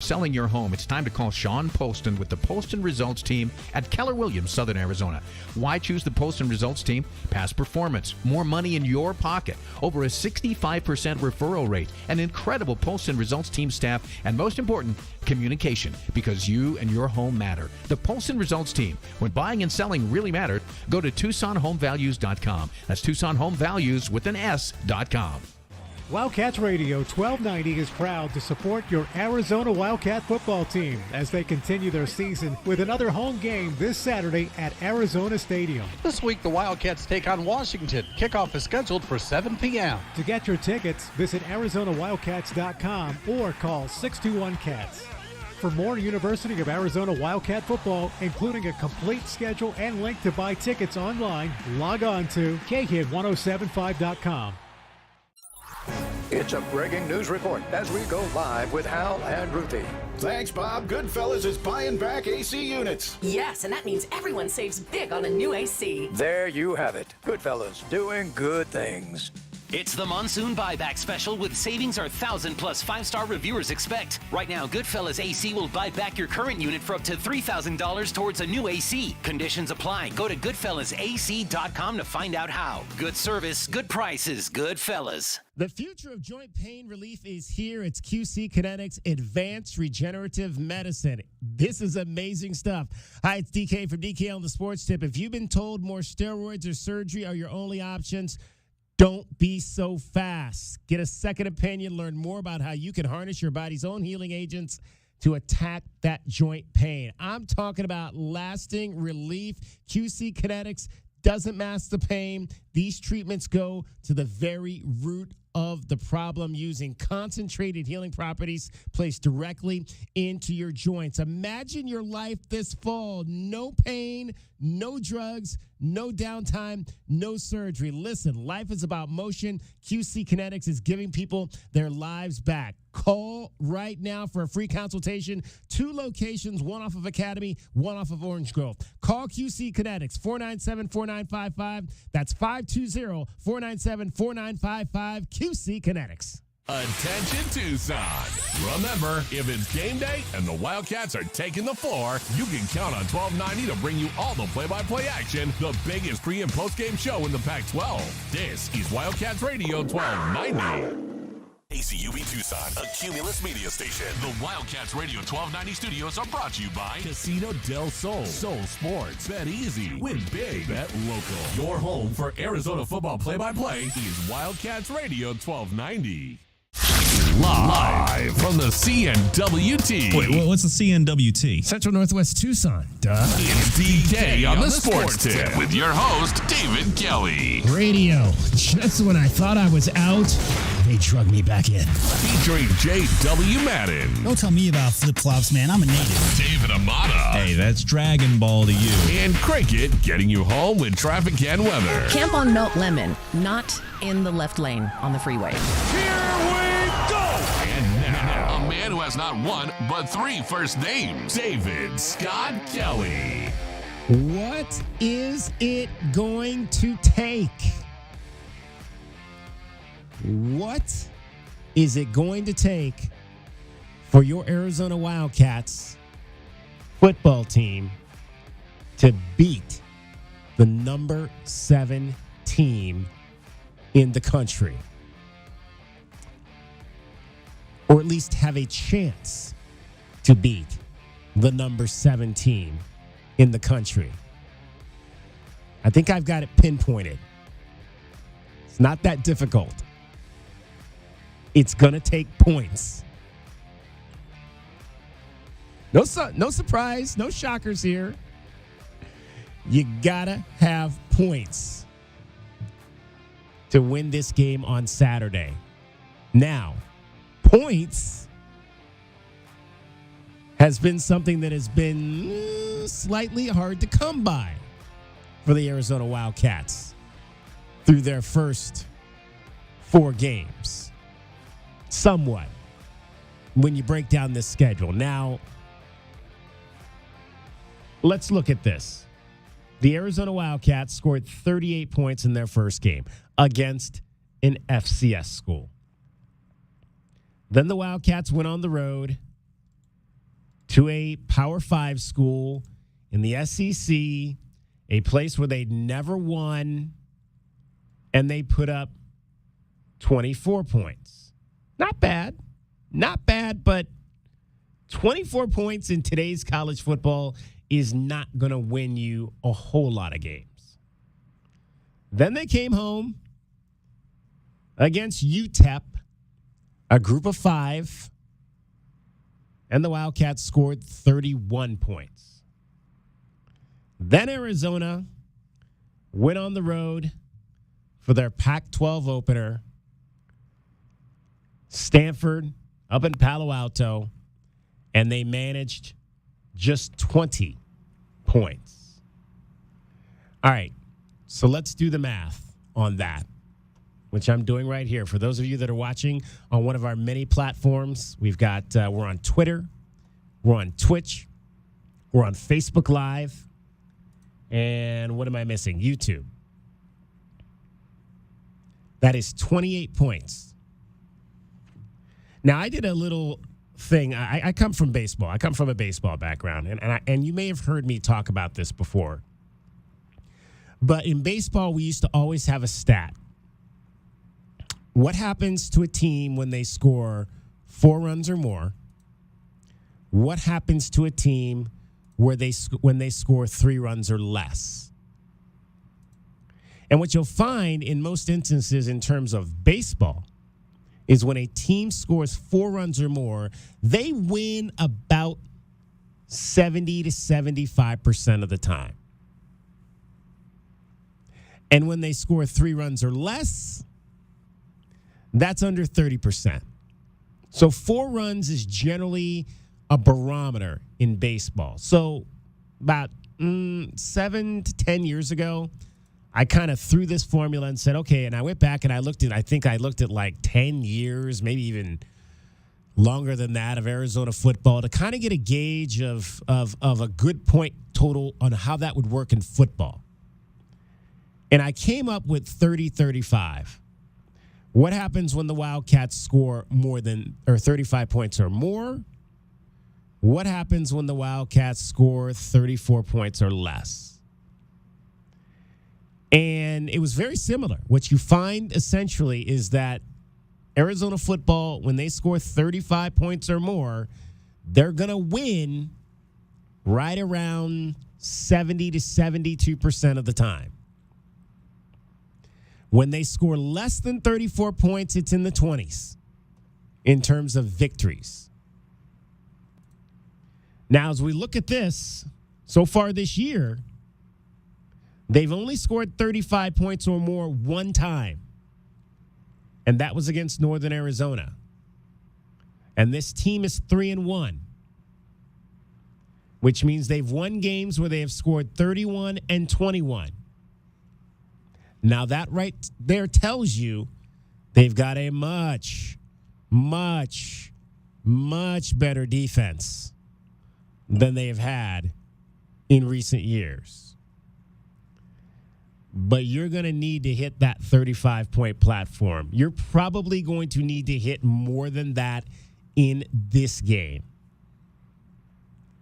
Selling your home, it's time to call Sean Poston with the Poston Results Team at Keller Williams, Southern Arizona. Why choose the Poston Results Team? Past performance, more money in your pocket, over a 65% referral rate, an incredible Poston Results Team staff, and most important, communication, because you and your home matter. The Poston Results Team. When buying and selling really matter, go to TucsonHomeValues.com. That's TucsonHomeValues with an S.com. Wildcats Radio 1290 is proud to support your Arizona Wildcat football team as they continue their season with another home game this Saturday at Arizona Stadium. This week, the Wildcats take on Washington. Kickoff is scheduled for 7 p.m. To get your tickets, visit ArizonaWildcats.com or call 621-CATS. For more University of Arizona Wildcat football, including a complete schedule and link to buy tickets online, log on to KHID1075.com. It's a breaking news report as we go live with Hal and Ruthie. Thanks, Bob. Goodfellas is buying back AC units. Yes, and that means everyone saves big on a new AC. There you have it. Goodfellas doing good things. It's the Monsoon Buyback Special with savings our 1,000 plus 5-star reviewers expect. Right now, Goodfellas AC will buy back your current unit for up to $3,000 towards a new AC. Conditions apply. Go to GoodfellasAC.com to find out how. Good service, good prices, Goodfellas. The future of joint pain relief is here. It's QC Kinetics Advanced Regenerative Medicine. This is amazing stuff. Hi, it's DK from DK on the Sports Tip. If you've been told more steroids or surgery are your only options, don't be so fast. Get a second opinion. Learn more about how you can harness your body's own healing agents to attack that joint pain. I'm talking about lasting relief. QC Kinetics doesn't mask the pain. These treatments go to the very root of the problem using concentrated healing properties placed directly into your joints. Imagine your life this fall. No pain, no drugs, no downtime, no surgery. Listen, life is about motion. QC Kinetics is giving people their lives back. Call right now for a free consultation. 2 locations, one off of Academy, one off of Orange Grove. Call QC Kinetics, 497-4955. That's 520-497-4955. QC Kinetics. Attention Tucson. Remember, if it's game day and the Wildcats are taking the floor, you can count on 1290 to bring you all the play-by-play action, the biggest pre- and post-game show in the Pac-12. This is Wildcats Radio 1290. ACUB Tucson, a Cumulus media station. The Wildcats Radio 1290 studios are brought to you by Casino del Sol, Sol Sports, Bet Easy, Win Big, Bet Local. Your home for Arizona football play-by-play is Wildcats Radio 1290. Live from the CNWT. Wait, what's the CNWT? Central Northwest Tucson. Duh. It's DK on the Sports Tip with your host, David Kelly. Radio. Just when I thought I was out, they drug me back in. Featuring J.W. Madden. Don't tell me about flip-flops, man. I'm a native. David Amata. Hey, that's Dragon Ball to you. And Cricket getting you home with traffic and weather. Camp on Melt Lemon, not in the left lane on the freeway. Here we go! And now, a man who has not one, but 3 first names. David Scott Kelly. What is it going to take? What is it going to take for your Arizona Wildcats football team to beat the number 7 team in the country? Or at least have a chance to beat the number 7 team in the country? I think I've got it pinpointed. It's not that difficult. It's going to take points. No surprise, no shockers here. You got to have points to win this game on Saturday. Now, points has been something that has been slightly hard to come by for the Arizona Wildcats through their first 4 games. Somewhat, when you break down this schedule. Now, let's look at this. The Arizona Wildcats scored 38 points in their first game against an FCS school. Then the Wildcats went on the road to a Power 5 school in the SEC, a place where they'd never won, and they put up 24 points. Not bad. Not bad, but 24 points in today's college football is not going to win you a whole lot of games. Then they came home against UTEP, a group of 5, and the Wildcats scored 31 points. Then Arizona went on the road for their Pac-12 opener. Stanford up in Palo Alto, and they managed just 20 points. All right, so let's do the math on that, which I'm doing right here. For those of you that are watching on one of our many platforms, we've got, we're on Twitter, we're on Twitch, we're on Facebook Live, and what am I missing? YouTube. That is 28 points. Now, I did a little thing. I come from baseball. I come from a baseball background, and you may have heard me talk about this before. But in baseball, we used to always have a stat. What happens to a team when they score 4 runs or more? What happens to a team when they score 3 runs or less? And what you'll find in most instances in terms of baseball is when a team scores 4 runs or more, they win about 70 to 75% of the time. And when they score 3 runs or less, that's under 30%. So 4 runs is generally a barometer in baseball. So about 7 to 10 years ago, I kind of threw this formula and said, okay, and I went back and I looked at like 10 years, maybe even longer than that, of Arizona football to kind of get a gauge of a good point total on how that would work in football. And I came up with 30-35. What happens when the Wildcats score more than or 35 points or more? What happens when the Wildcats score 34 points or less? And it was very similar. What you find essentially is that Arizona football, when they score 35 points or more, they're going to win right around 70 to 72% of the time. When they score less than 34 points, it's in the 20s in terms of victories. Now, as we look at this, so far this year, they've only scored 35 points or more one time, and that was against Northern Arizona. And this team is 3-1, which means they've won games where they have scored 31 and 21. Now, that right there tells you they've got a much, much, much better defense than they have had in recent years. But you're going to need to hit that 35-point platform. You're probably going to need to hit more than that in this game.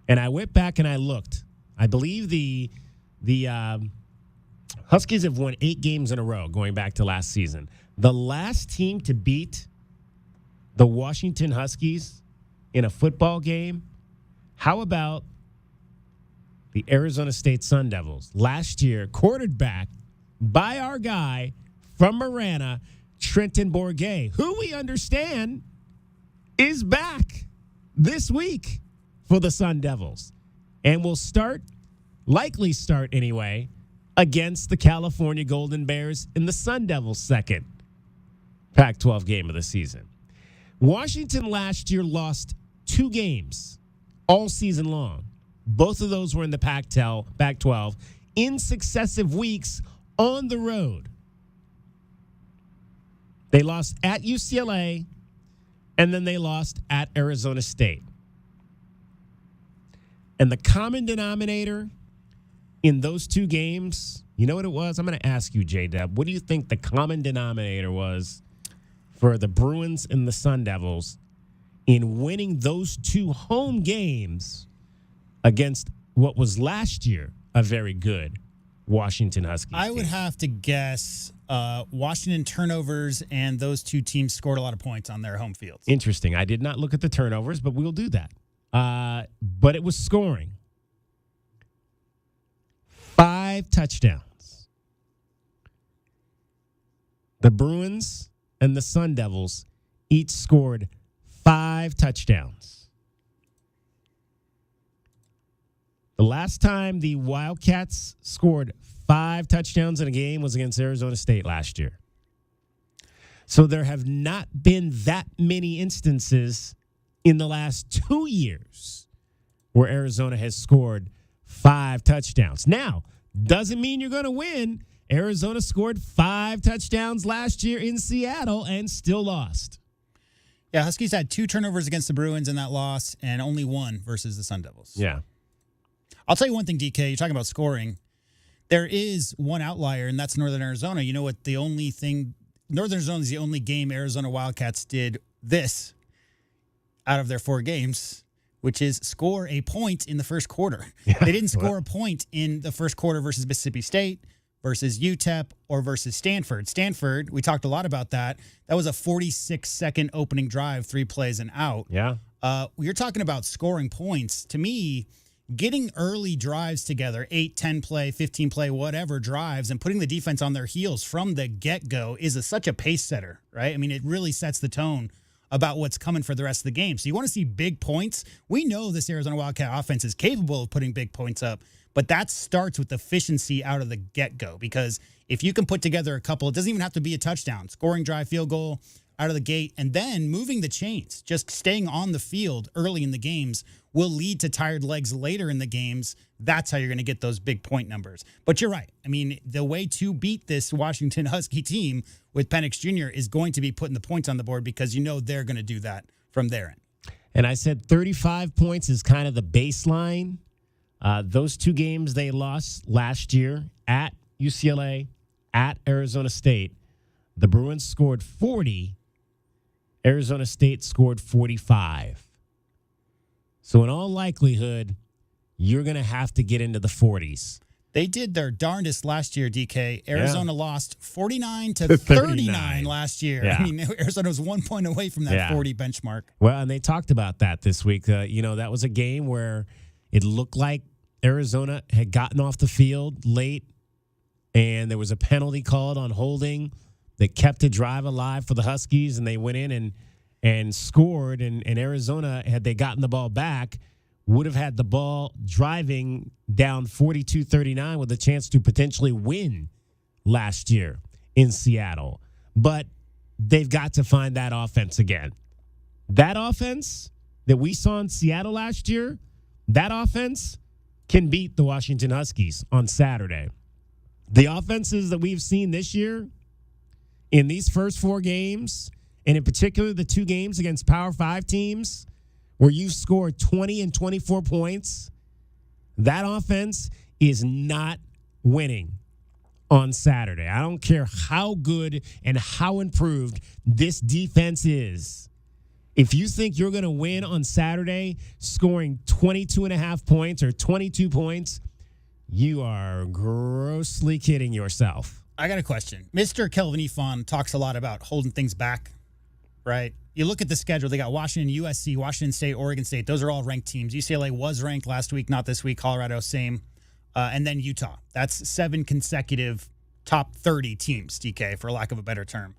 And I went back and I looked. I believe the Huskies have won 8 games in a row going back to last season. The last team to beat the Washington Huskies in a football game, how about the Arizona State Sun Devils? Last year, quarterback by our guy from Marana, Trenton Bourguet, who we understand is back this week for the Sun Devils and will likely start anyway, against the California Golden Bears in the Sun Devils' second Pac-12 game of the season. Washington last year lost 2 games all season long. Both of those were in the Pac-12 in successive weeks on the road. They lost at UCLA, and then they lost at Arizona State. And the common denominator in those 2 games, you know what it was? I'm going to ask you, J-Dub. What do you think the common denominator was for the Bruins and the Sun Devils in winning those 2 home games against what was last year a very good Washington Huskies I would team? have to guess Washington turnovers, and those two teams scored a lot of points on their home fields. Interesting. I did not look at the turnovers, but we'll do that. But it was scoring. 5 touchdowns. The Bruins and the Sun Devils each scored 5 touchdowns. The last time the Wildcats scored 5 touchdowns in a game was against Arizona State last year. So there have not been that many instances in the last 2 years where Arizona has scored 5 touchdowns. Now, doesn't mean you're going to win. Arizona scored 5 touchdowns last year in Seattle and still lost. Yeah, Huskies had 2 turnovers against the Bruins in that loss and only 1 versus the Sun Devils. Yeah. I'll tell you one thing, DK. You're talking about scoring. There is one outlier, and that's Northern Arizona. You know what? Northern Arizona is the only game Arizona Wildcats did this out of their 4 games, which is score a point in the first quarter. Yeah. They didn't score a point in the first quarter versus Mississippi State, versus UTEP, or versus Stanford. Stanford, we talked a lot about that. That was a 46-second opening drive, 3 plays and out. Yeah. You're talking about scoring points. To me, getting early drives together, 8, 10 play, 15 play, whatever drives, and putting the defense on their heels from the get-go is such a pace setter, right? I mean, it really sets the tone about what's coming for the rest of the game. So you want to see big points. We know this Arizona Wildcat offense is capable of putting big points up, but that starts with efficiency out of the get-go, because if you can put together a couple, it doesn't even have to be a touchdown, scoring drive, field goal out of the gate, and then moving the chains, just staying on the field early in the games will lead to tired legs later in the games. That's how you're going to get those big point numbers. But you're right. I mean, the way to beat this Washington Husky team with Penix Jr. is going to be putting the points on the board, because you know they're going to do that from their end. And I said 35 points is kind of the baseline. Those 2 games they lost last year at UCLA, at Arizona State, the Bruins scored 40. Arizona State scored 45. So in all likelihood, you're going to have to get into the 40s. They did their darndest last year, DK. Arizona lost 49 to 39 last year. Yeah. I mean, Arizona was 1 point away from that 40 benchmark. Well, and they talked about that this week. That was a game where it looked like Arizona had gotten off the field late, and there was a penalty called on holding that kept a drive alive for the Huskies, and they went in and scored. And Arizona, had they gotten the ball back, would have had the ball driving down 42-39 with a chance to potentially win last year in Seattle. But they've got to find that offense again. That offense that we saw in Seattle last year, that offense can beat the Washington Huskies on Saturday. The offenses that we've seen this year in these first 4 games, and in particular the 2 games against Power 5 teams where you've scored 20 and 24 points, that offense is not winning on Saturday. I don't care how good and how improved this defense is. If you think you're going to win on Saturday scoring 22.5 points or 22 points, you are grossly kidding yourself. I got a question. Mr. Kelvin Ifon talks a lot about holding things back, right? You look at the schedule. They got Washington, USC, Washington State, Oregon State. Those are all ranked teams. UCLA was ranked last week, not this week. Colorado, same. And then Utah. That's 7 consecutive top 30 teams, DK, for lack of a better term.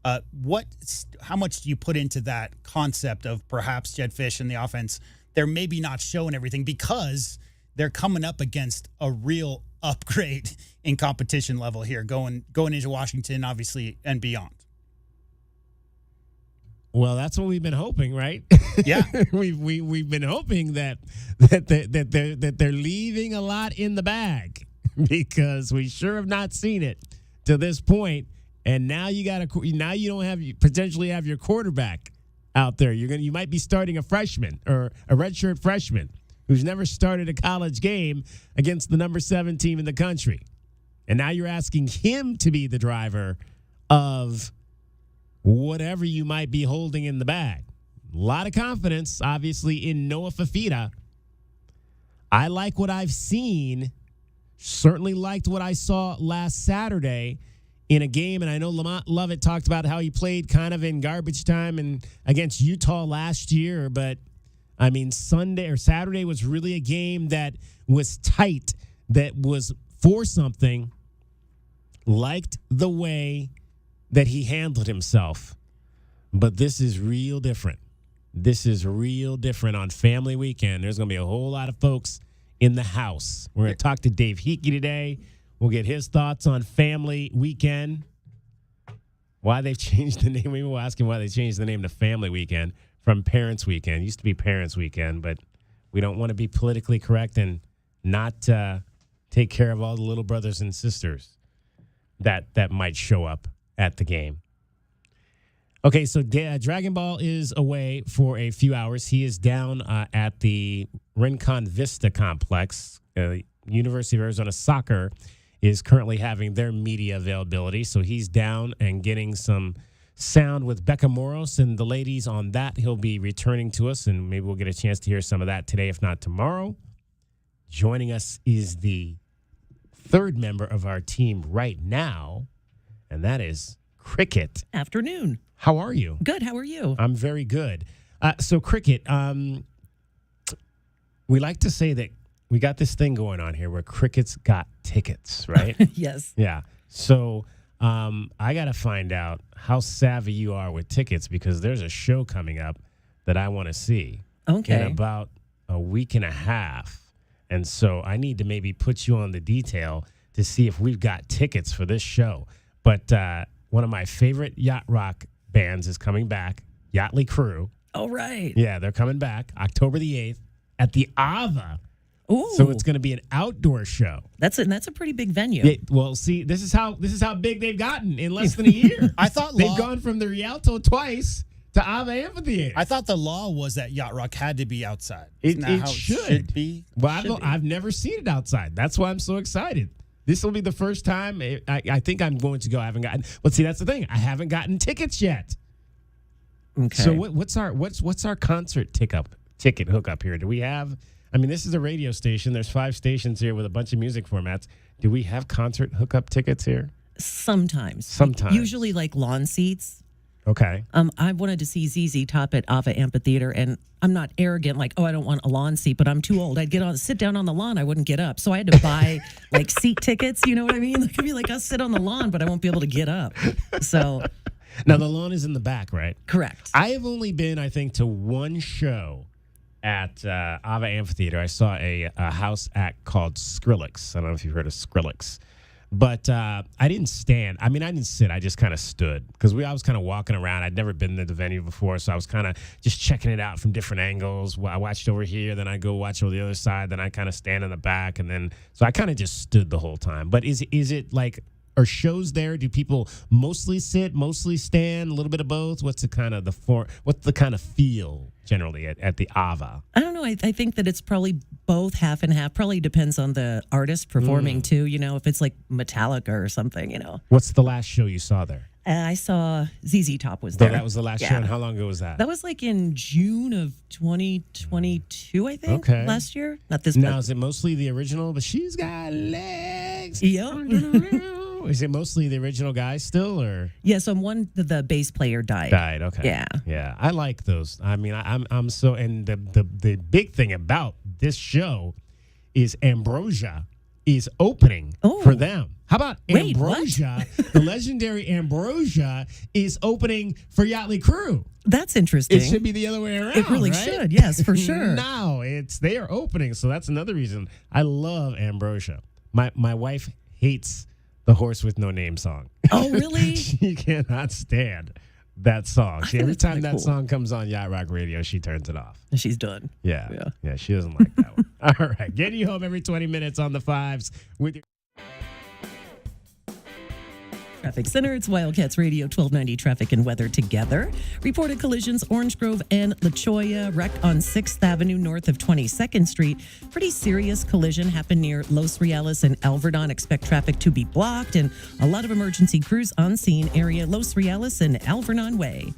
How much do you put into that concept of perhaps Jedd Fisch and the offense? They're maybe not showing everything because they're coming up against a real upgrade in competition level here, going into Washington, obviously, and beyond. Well, that's what we've been hoping, right? Yeah, we've been hoping that they're leaving a lot in the bag, because we sure have not seen it to this point. And now you don't potentially have your quarterback out there. You might be starting a freshman or a redshirt freshman who's never started a college game against the number 7 team in the country. And now you're asking him to be the driver of whatever you might be holding in the bag. A lot of confidence, obviously, in Noah Fifita. I like what I've seen. Certainly liked what I saw last Saturday in a game, and I know Lamont Lovett talked about how he played kind of in garbage time and against Utah last year, but I mean Saturday was really a game that was tight, that was for something. Liked the way that he handled himself, but this is real different. This is real different on family weekend. There's going to be a whole lot of folks in the house. We're going to talk to Dave Hickey today. We'll get his thoughts on family weekend. Why they've changed the name. We will ask him why they changed the name to Family Weekend from Parents Weekend. It used to be Parents Weekend, but we don't want to be politically correct and not take care of all the little brothers and sisters that might show up at the game. Okay, so Dragon Ball is away for a few hours. He is down at the Rincon Vista Complex. University of Arizona Soccer is currently having their media availability, so he's down and getting some sound with Becca Moros and the ladies on that. He'll be returning to us, and maybe we'll get a chance to hear some of that today, if not tomorrow. Joining us is the third member of our team right now, and that is Cricket. Afternoon. How are you? Good. How are you? I'm very good. So, Cricket, we like to say that we got this thing going on here where Cricket's got tickets, right? Yes. Yeah. So, I got to find out how savvy you are with tickets because there's a show coming up that I want to see in about a week and a half. And so I need to maybe put you on the detail to see if we've got tickets for this show. But one of my favorite yacht rock bands is coming back, Yachtly Crew. Oh, right. Yeah, they're coming back October the 8th at the Ava. Ooh. So it's going to be an outdoor show. That's a pretty big venue. Yeah, well, see, this is how big they've gotten in less than a year. I thought they've gone from the Rialto twice to Ava Amphitheater. I thought the law was that Yacht Rock had to be outside. It should be. Well, I've never seen it outside. That's why I'm so excited. This will be the first time. I think I'm going to go. I haven't gotten. But see, that's the thing. I haven't gotten tickets yet. Okay. So what's our concert ticket hookup here? Do we have? I mean, this is a radio station. There's 5 stations here with a bunch of music formats. Do we have concert hookup tickets here? Sometimes. Usually like lawn seats. Okay. I wanted to see ZZ Top at Ava Amphitheater, and I'm not arrogant, like, I don't want a lawn seat, but I'm too old. I'd sit down on the lawn, I wouldn't get up. So I had to buy, like, seat tickets, you know what I mean? Like, it'd be like, I'll sit on the lawn, but I won't be able to get up. So. Now, the lawn is in the back, right? Correct. I have only been, I think, to one show at Ava Amphitheater. I saw a house act called Skrillex. I don't know if you've heard of Skrillex. But I didn't stand. I mean, I didn't sit. I just kind of stood because I was kind of walking around. I'd never been to the venue before, so I was kind of just checking it out from different angles. I watched over here, then I go watch over the other side, then I kind of stand in the back, and then so I kind of just stood the whole time. But is it like, are shows there? Do people mostly sit, mostly stand, a little bit of both? What's the kind of feel generally at the Ava? I don't know. I think that it's probably both, half and half. Probably depends on the artist performing too. You know, if it's like Metallica or something. You know. What's the last show you saw there? I saw ZZ Top was there. That was the last show. And how long ago was that? That was like in June of 2022, I think. Okay. Last year. Not this. Now is it mostly the original? But she's got legs. Yep. Is it mostly the original guy still, or? Yeah, so the bass player died. Okay. Yeah. I like those. I mean, I'm so, and the big thing about this show is Ambrosia is opening for them. How about Ambrosia? The legendary Ambrosia is opening for Yachtly Crew. That's interesting. It should be the other way around. It really should. Yes, for sure. Now they are opening, so that's another reason I love Ambrosia. My wife hates the Horse with No Name song. Oh, really? She cannot stand that song. Every time that song comes on Yacht Rock Radio, she turns it off. And she's done. Yeah, she doesn't like that one. All right, getting you home every 20 minutes on the 5s with your Traffic Center. It's Wildcats Radio 1290 traffic and weather together. Reported collisions Orange Grove and La Cholla. Wreck on 6th Avenue north of 22nd Street. Pretty serious collision happened near Los Reales and Alverdon. Expect traffic to be blocked and a lot of emergency crews on scene area Los Reales and Alverdon Way.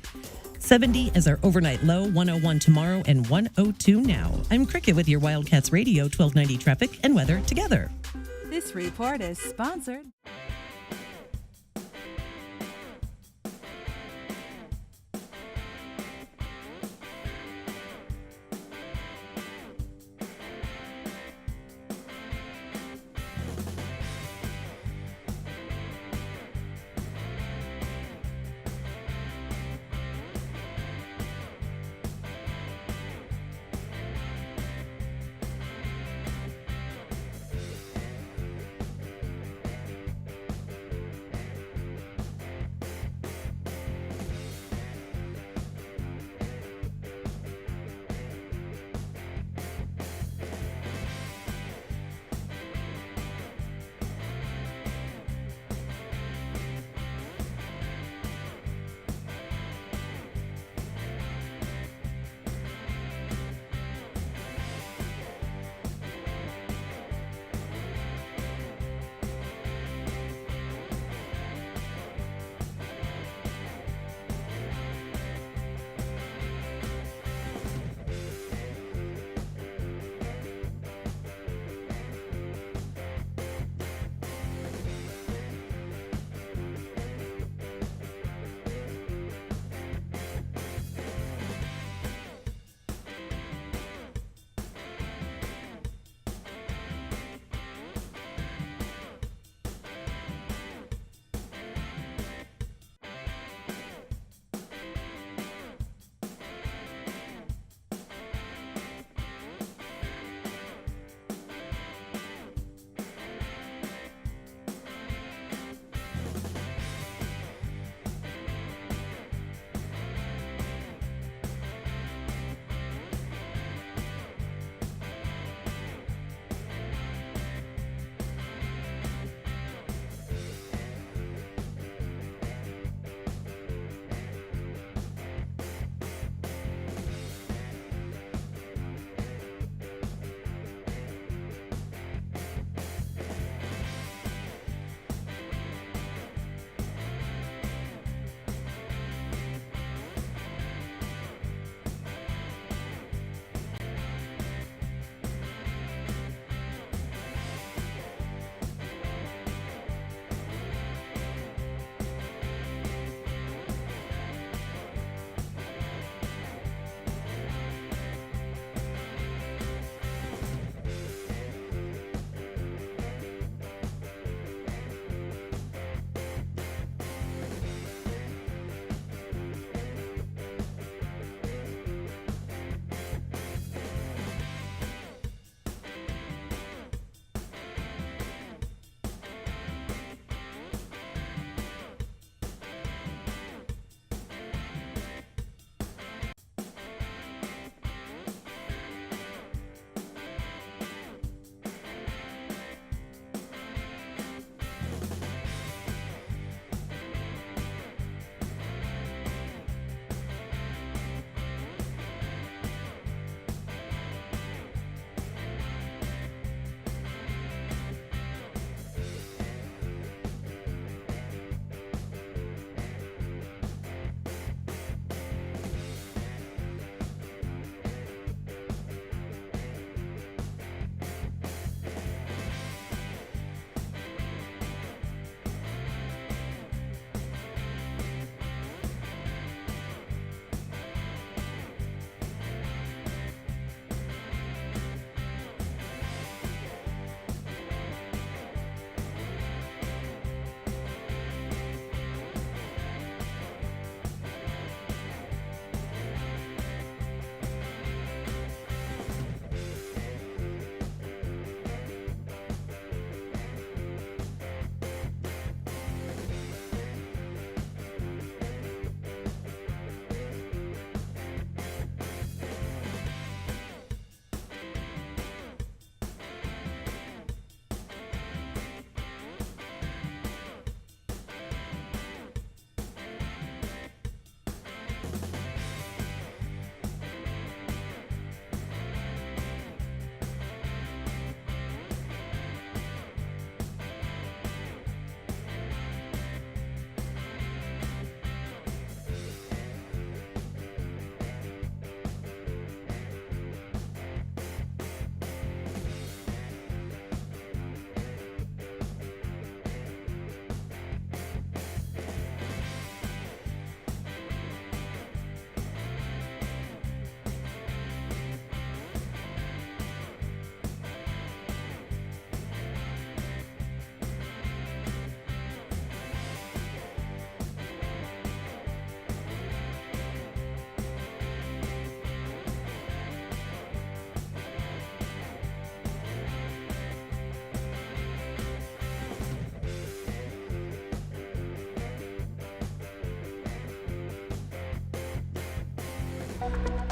70 as our overnight low, 101 tomorrow, and 102 now. I'm Cricket with your Wildcats Radio 1290 traffic and weather together. This report is sponsored.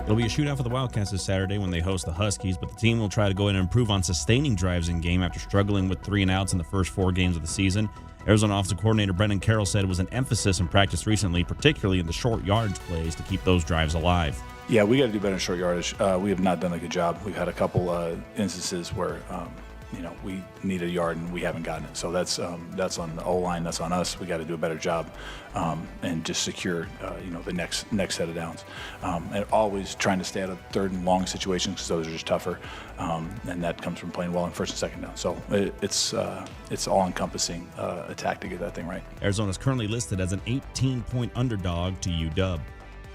It'll be a shootout for the Wildcats this Saturday when they host the Huskies, but the team will try to go in and improve on sustaining drives in game after struggling with 3 and outs in the first 4 games of the season. Arizona offensive coordinator Brendan Carroll said it was an emphasis in practice recently, particularly in the short yardage plays to keep those drives alive. Yeah, we got to do better in short yardage. We have not done a good job. We've had a couple instances where we need a yard and we haven't gotten it. So that's on the O-line. That's on us. We got to do a better job and just secure the next set of downs. And always trying to stay out of third and long situations because those are just tougher. And that comes from playing well in first and second down. So it's all-encompassing attack to get that thing right. Arizona is currently listed as an 18-point underdog to UW.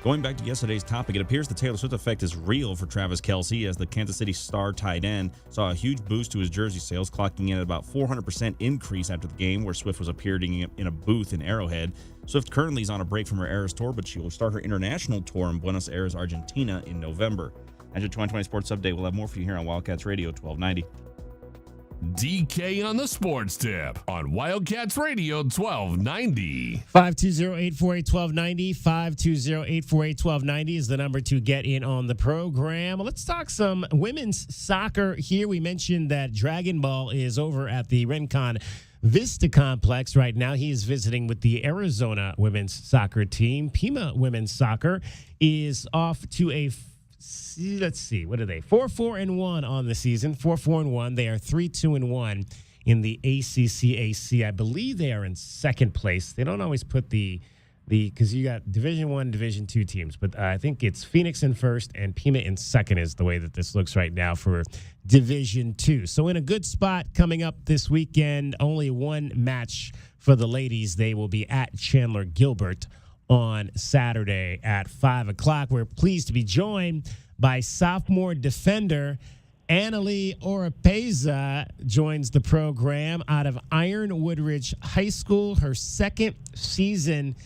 Going back to yesterday's topic, it appears the Taylor Swift effect is real for Travis Kelce as the Kansas City Star tight end saw a huge boost to his jersey sales, clocking in at about 400% increase after the game where Swift was appearing in a booth in Arrowhead. Swift currently is on a break from her Eras tour, but she will start her international tour in Buenos Aires, Argentina in November. As your 2020 Sports Update, we'll have more for you here on Wildcats Radio 1290. DK on the Sports Tip on Wildcats Radio 1290. 520-848-1290. 520-848-1290 is the number to get in on the program. Let's talk some women's soccer here. We mentioned that Dragon Ball is over at the Rincon Vista Complex right now. He is visiting with the Arizona women's soccer team. Pima women's soccer is off to a let's see, what are they? 4-4-1 on the season. 4-4-1. They are 3-2-1 in the ACCAC. I believe they are in second place. They don't always put because you got Division I, Division II teams, but I think it's Phoenix in first and Pima in second is the way that this looks right now for Division II. So in a good spot coming up this weekend. Only one match for the ladies. They will be at Chandler Gilbert on Saturday at 5 o'clock. We're pleased to be joined by sophomore defender Annalie Oropeza. Joins the program out of Ironwood Ridge High School, her second season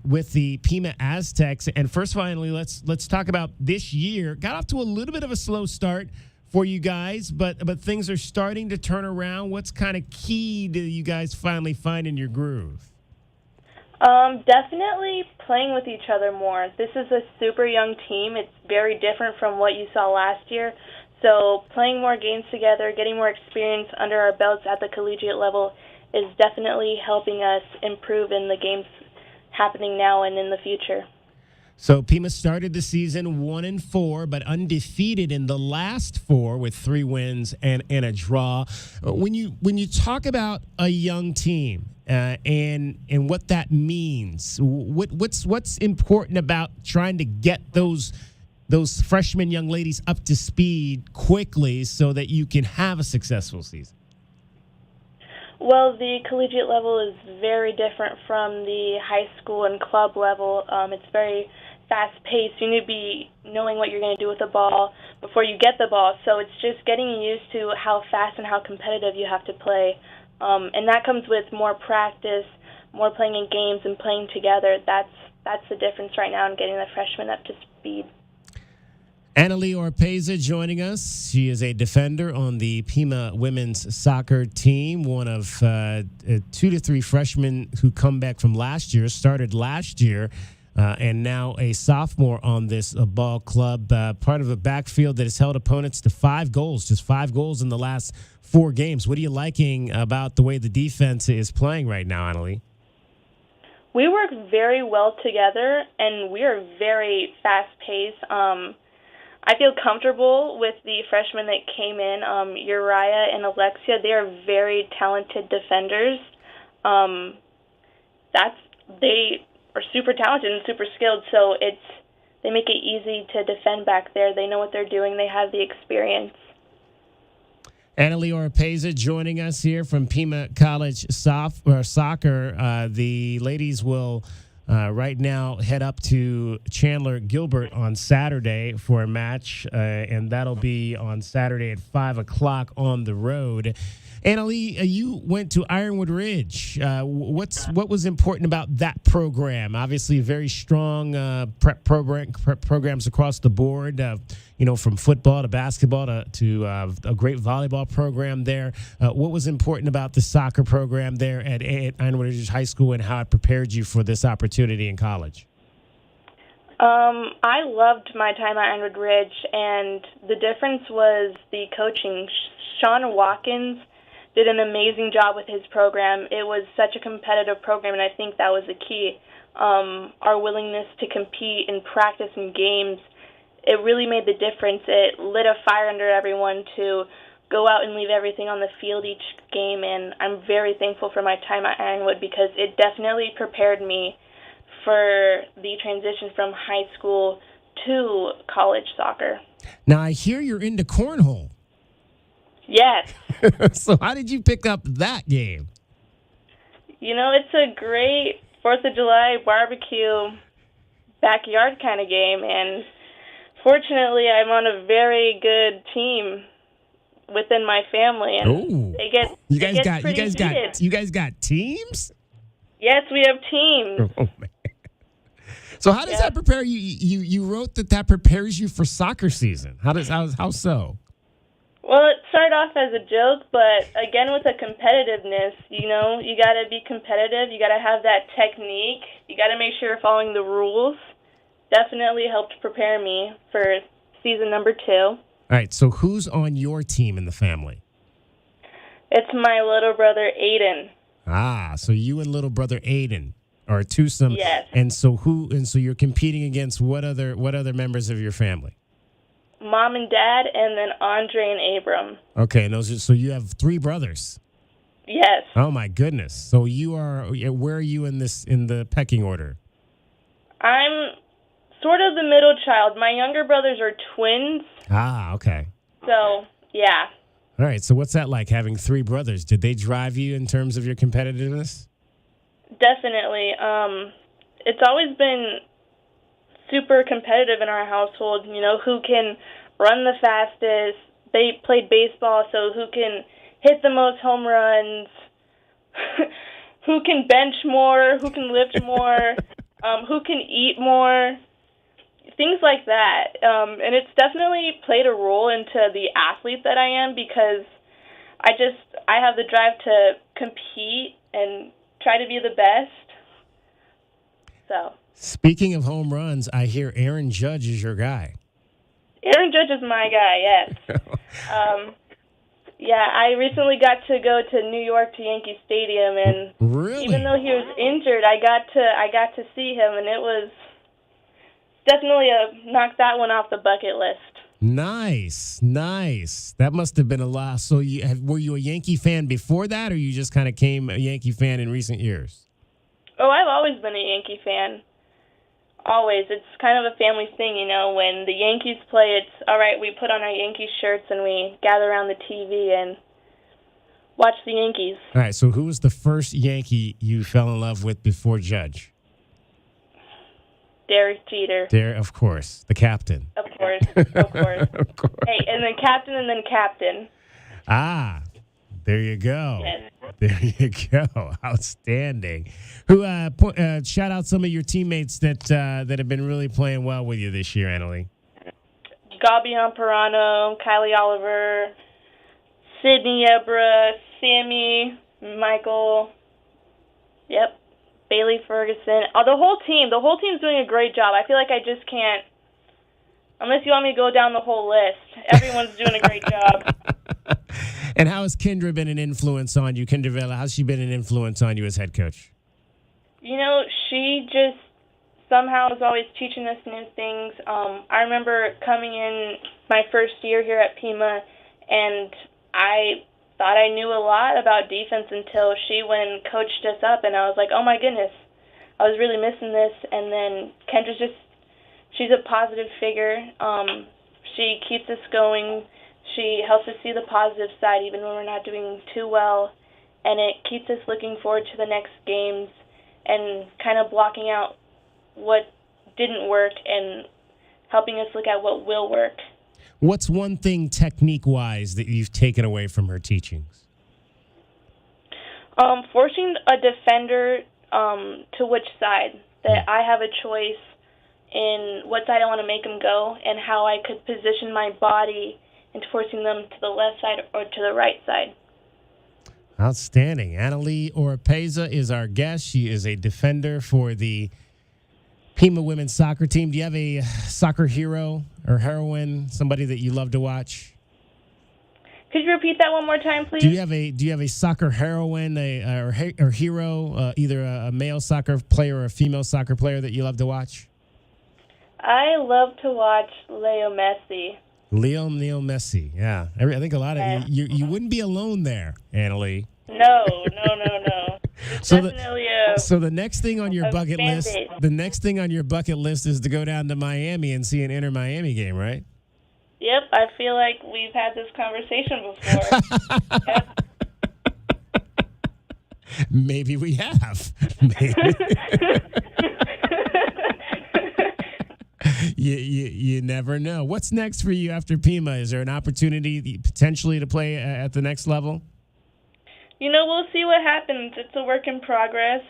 with the Pima Aztecs. And first of all, Annalie, let's talk about this year. Got off to a little bit of a slow start for you guys, but things are starting to turn around. What's kind of key to you guys finally finding your groove? Definitely playing with each other more. This is a super young team. It's very different from what you saw last year. So playing more games together, getting more experience under our belts at the collegiate level is definitely helping us improve in the games happening now and in the future. So Pima started the season 1-4, but undefeated in the last 4 with 3 wins and a draw. When you talk about a young team and what that means, what's important about trying to get those freshman young ladies up to speed quickly so that you can have a successful season? Well, the collegiate level is very different from the high school and club level. It's very fast-paced. You need to be knowing what you're going to do with the ball before you get the ball. So it's just getting used to how fast and how competitive you have to play. And that comes with more practice, more playing in games and playing together. That's the difference right now in getting the freshmen up to speed. Annalie Oropeza joining us. She is a defender on the Pima women's soccer team, one of 2 to 3 freshmen who come back from last year, started last year, and now a sophomore on this ball club, part of a backfield that has held opponents to 5 goals, just 5 goals in the last 4 games. What are you liking about the way the defense is playing right now, Annalie? We work very well together, and we are very fast-paced. I feel comfortable with the freshmen that came in, Uriah and Alexia. They are very talented defenders. They are super talented and super skilled, so they make it easy to defend back there. They know what they're doing. They have the experience. Annalie Oropeza joining us here from Pima College Soccer. The ladies will right now head up to Chandler Gilbert on Saturday for a match, and that'll be on Saturday at 5 o'clock on the road. Annalie, you went to Ironwood Ridge. What was important about that program? Obviously, very strong prep programs across the board. From football to basketball to a great volleyball program there. What was important about the soccer program there at Ironwood Ridge High School and how it prepared you for this opportunity in college? I loved my time at Ironwood Ridge, and the difference was the coaching. Sean Watkins did an amazing job with his program. It was such a competitive program, and I think that was the key. Our willingness to compete and practice in games, it really made the difference. It lit a fire under everyone to go out and leave everything on the field each game, and I'm very thankful for my time at Ironwood because it definitely prepared me for the transition from high school to college soccer. Now, I hear you're into cornhole. Yes. So how did you pick up that game? You know, it's a great 4th of July barbecue backyard kind of game, and fortunately I'm on a very good team within my family, and Ooh. You guys got teams? Yes, we have teams. Oh man. So how does that prepare you? You wrote that prepares you for soccer season. How so? Well, it started off as a joke, but again, with the competitiveness, you know, you got to be competitive. You got to have that technique. You got to make sure you're following the rules. Definitely helped prepare me for season number 2. All right, so who's on your team in the family? It's my little brother, Aiden. Ah, so you and little brother Aiden are twosome. Yes. And so you're competing against what other members of your family? Mom and Dad, and then Andre and Abram. Okay, and so you have 3 brothers. Yes. Oh my goodness. So where are you in the pecking order? I'm sort of the middle child. My younger brothers are twins. Ah, okay. So, yeah. All right, so what's that like, having 3 brothers? Did they drive you in terms of your competitiveness? Definitely. It's always been super competitive in our household. You know, who can run the fastest. They played baseball, so who can hit the most home runs, who can bench more, who can lift more, who can eat more, things like that. And it's definitely played a role into the athlete that I am because I have the drive to compete and try to be the best. So. Speaking of home runs, I hear Aaron Judge is your guy. Aaron Judge is my guy, yes. Yeah, I recently got to go to New York to Yankee Stadium, and really? Even though he was injured, I got to see him, and it was definitely knocked that one off the bucket list. Nice. That must have been a lot. So were you a Yankee fan before that, or you just kind of came a Yankee fan in recent years? Oh, I've always been a Yankee fan. Always. It's kind of a family thing, you know. When the Yankees play, it's, all right, we put on our Yankee shirts and we gather around the TV and watch the Yankees. All right, so who was the first Yankee you fell in love with before Judge? Derek Jeter. Of course. The captain. Of course. Of course. Hey, and then captain. Ah, there you go. Yes. There you go. Outstanding. Who shout out some of your teammates that have been really playing well with you this year, Annalie. Gabion Perano, Kylie Oliver, Sydney Ebra, Sammy, Michael. Yep. Bailey Ferguson. The whole team's doing a great job. I feel like I just can't, unless you want me to go down the whole list. Everyone's doing a great job. And how has Kendra been an influence on you? Kendra Vela, how's she been an influence on you as head coach? You know, she just somehow is always teaching us new things. I remember coming in my first year here at Pima, and I thought I knew a lot about defense until she went and coached us up, and I was like, oh my goodness, I was really missing this. And then Kendra's she's a positive figure. She keeps us going. She helps us see the positive side even when we're not doing too well, and it keeps us looking forward to the next games and kind of blocking out what didn't work and helping us look at what will work. What's one thing technique-wise that you've taken away from her teachings? Forcing a defender to which side, that I have a choice in what side I want to make them go and how I could position my body into forcing them to the left side or to the right side. Outstanding. Annalie Oropeza is our guest. She is a defender for the Pima women's soccer team. Do you have a soccer hero or heroine, somebody that you love to watch? Could you repeat that one more time, please? Do you have a soccer heroine or hero, either a male soccer player or a female soccer player that you love to watch? I love to watch Leo Messi. Lionel Messi. Yeah, I think a lot of you wouldn't be alone there, Annalie. No. So Definitely the next thing on your bucket list, is to go down to Miami and see an Inter Miami game, right? Yep, I feel like we've had this conversation before. Yep. Maybe we have. Maybe. You never know. What's next for you after Pima? Is there an opportunity potentially to play at the next level? We'll see what happens. It's a work in progress.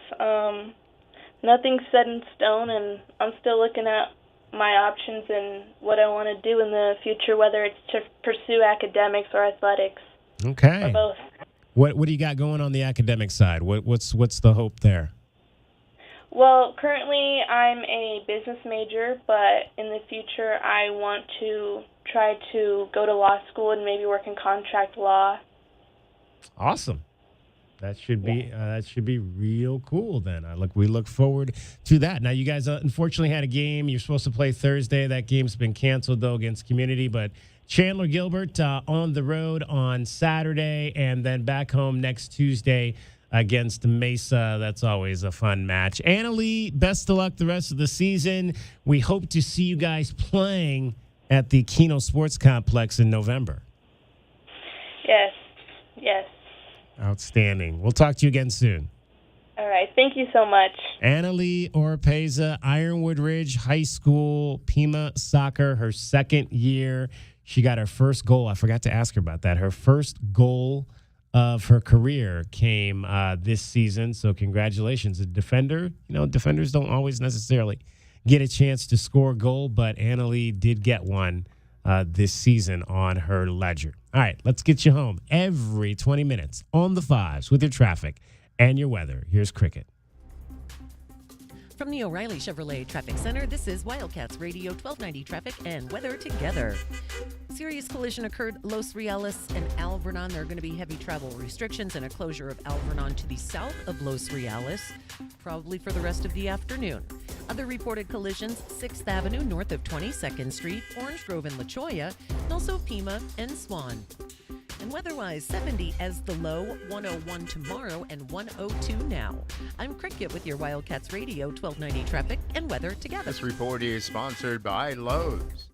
Nothing's set in stone, and I'm still looking at my options and what I want to do in the future, whether it's to pursue academics or athletics. Okay. Or both. What do you got going on the academic side? What's the hope there? Well, currently I'm a business major, but in the future I want to try to go to law school and maybe work in contract law. Awesome. That should be real cool. Then we look forward to that. Now, you guys unfortunately had a game. You're supposed to play Thursday. That game's been canceled though against Community. But Chandler Gilbert on the road on Saturday, and then back home next Tuesday against Mesa. That's always a fun match. Annalie, best of luck the rest of the season. We hope to see you guys playing at the Keno Sports Complex in November. Yes. Outstanding. We'll talk to you again soon. All right. Thank you so much. Annalie Oropeza, Ironwood Ridge High School, Pima Soccer, her second year. She got her first goal. I forgot to ask her about that. Her first goal of her career came this season. So congratulations. A defender, defenders don't always necessarily get a chance to score a goal, but Annalie did get one this season on her ledger. All right, let's get you home every 20 minutes on the fives with your traffic and your weather. Here's Cricket. From the O'Reilly Chevrolet Traffic Center, this is Wildcats Radio 1290 Traffic and Weather Together. Serious collision occurred Los Reales and Alvernon. There are going to be heavy travel restrictions and a closure of Alvernon to the south of Los Reales, probably for the rest of the afternoon. Other reported collisions, 6th Avenue north of 22nd Street, Orange Grove and La Cholla, and also Pima and Swan. And weather-wise, 70 as the low, 101 tomorrow, and 102 now. I'm Cricket with your Wildcats Radio 1290 Traffic and Weather Together. This report is sponsored by Lowe's.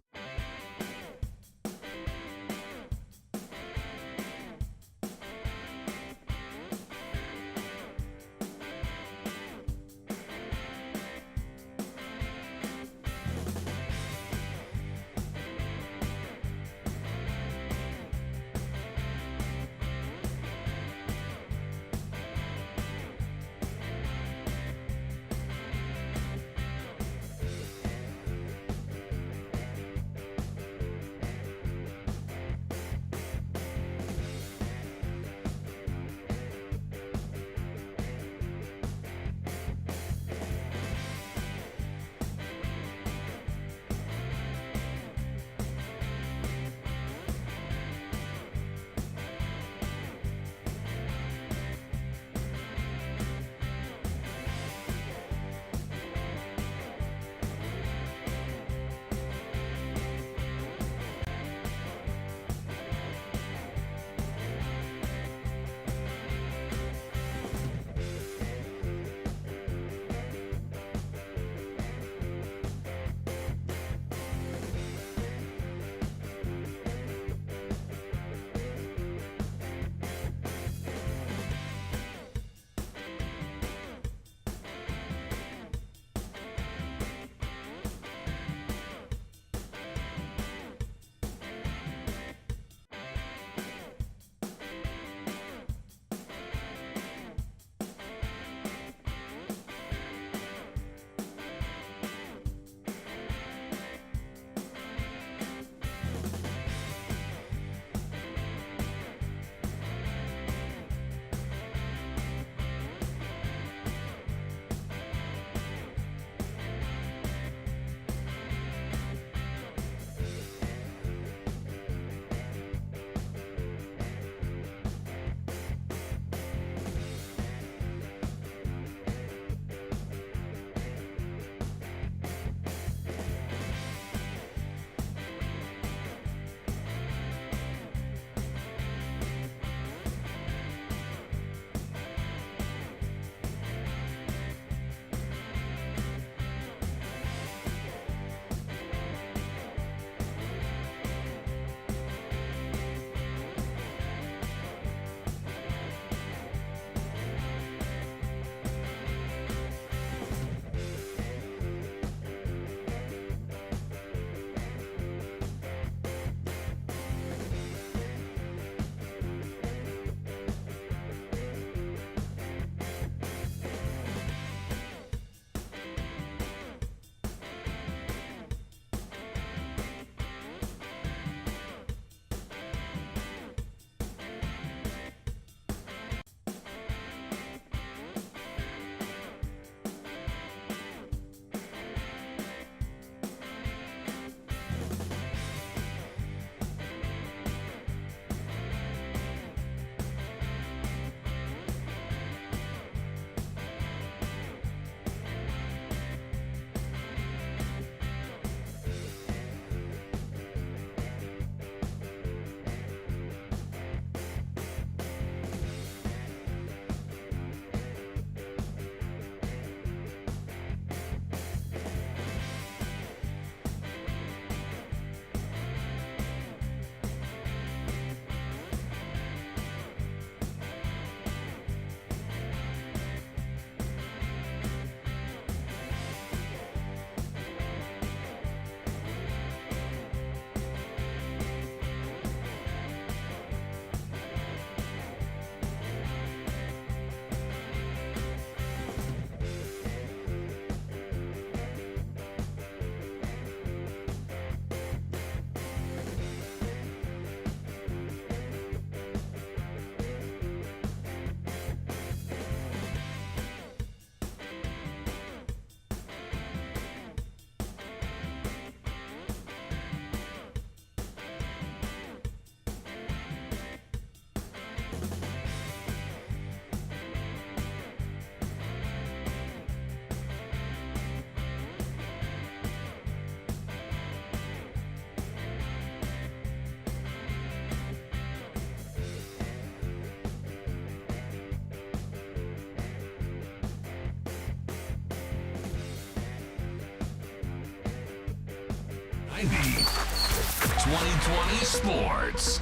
2020 Sports.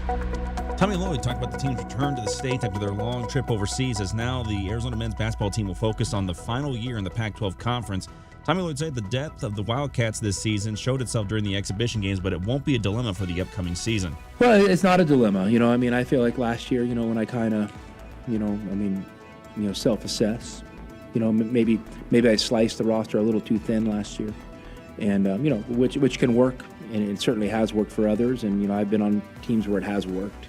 Tommy Lloyd talked about the team's return to the States after their long trip overseas, as now the Arizona men's basketball team will focus on the final year in the Pac-12 Conference. Tommy Lloyd said the depth of the Wildcats this season showed itself during the exhibition games, but it won't be a dilemma for the upcoming season. Well, it's not a dilemma. I feel like last year, when I kind of, self-assess, maybe I sliced the roster a little too thin last year, and, which can work, and it certainly has worked for others, and, I've been on teams where it has worked.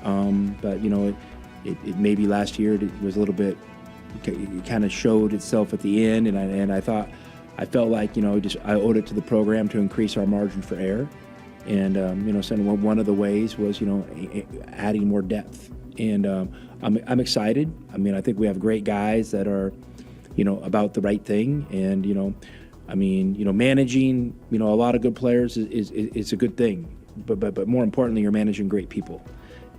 But, it maybe last year it was a little bit, it kind of showed itself at the end, and I felt like, I owed it to the program to increase our margin for error. And, so one of the ways was, adding more depth. And I'm excited. I think we have great guys that are, about the right thing. And, managing, a lot of good players is a good thing. But more importantly, you're managing great people.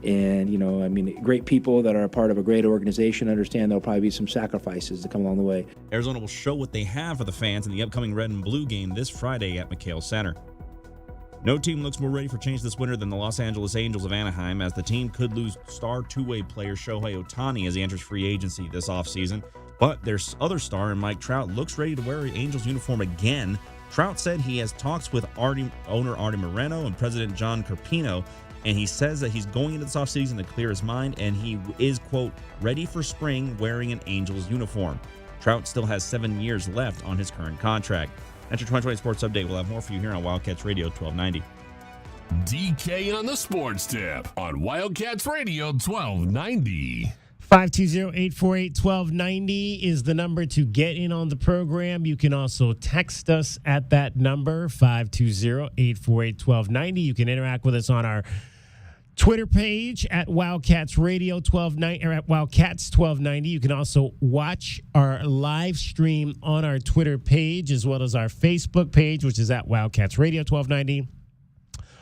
And, great people that are a part of a great organization understand there'll probably be some sacrifices that come along the way. Arizona will show what they have for the fans in the upcoming Red and Blue game this Friday at McHale Center. No team looks more ready for change this winter than the Los Angeles Angels of Anaheim, as the team could lose star two-way player Shohei Ohtani as he enters free agency this offseason. But their other star in Mike Trout looks ready to wear an Angels uniform again. Trout said he has talks with owner Artie Moreno and President John Carpino, and he says that he's going into this offseason to clear his mind, and he is, quote, ready for spring wearing an Angels uniform. Trout still has 7 years left on his current contract. That's your 2020 Sports Update. We'll have more for you here on Wildcats Radio 1290. DK on the Sports Tip on Wildcats Radio 1290. 520-848-1290 is the number to get in on the program. You can also text us at that number, 520-848-1290. You can interact with us on our Twitter page at Wildcats Radio 1290 or at Wildcats 1290. You can also watch our live stream on our Twitter page as well as our Facebook page, which is at Wildcats Radio 1290.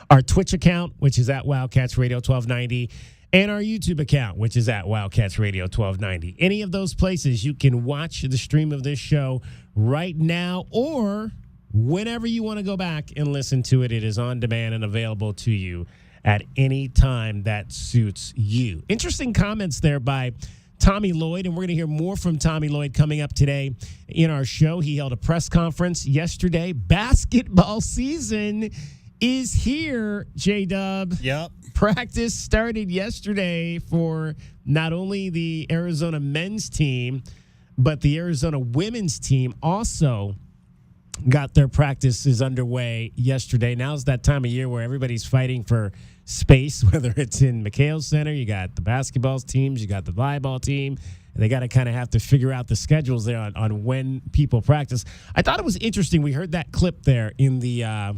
Our Twitch account, which is at Wildcats Radio 1290. And our YouTube account, which is at Wildcats Radio 1290. Any of those places, you can watch the stream of this show right now or whenever you want to go back and listen to it. It is on demand and available to you at any time that suits you. Interesting comments there by Tommy Lloyd, and we're going to hear more from Tommy Lloyd coming up today in our show. He held a press conference yesterday. Basketball season is here, J-Dub. Yep. Practice started yesterday for not only the Arizona men's team, but the Arizona women's team also got their practices underway yesterday. Now's that time of year where everybody's fighting for space, whether it's in McHale Center, you got the basketball teams, you got the volleyball team, and they got to kind of have to figure out the schedules there on when people practice. I thought it was interesting. We heard that clip there in the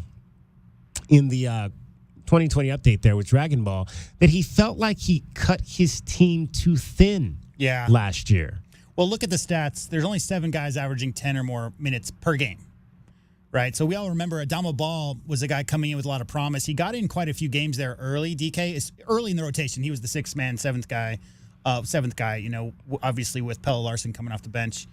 2020 update there with Dragon Ball, that he felt like he cut his team too thin last year. Well, look at the stats. There's only 7 guys averaging 10 or more minutes per game, right? So we all remember Adama Ball was a guy coming in with a lot of promise. He got in quite a few games there early, DK. It's early in the rotation. He was the 6th man, 7th guy, obviously with Pelle Larsson coming off the bench.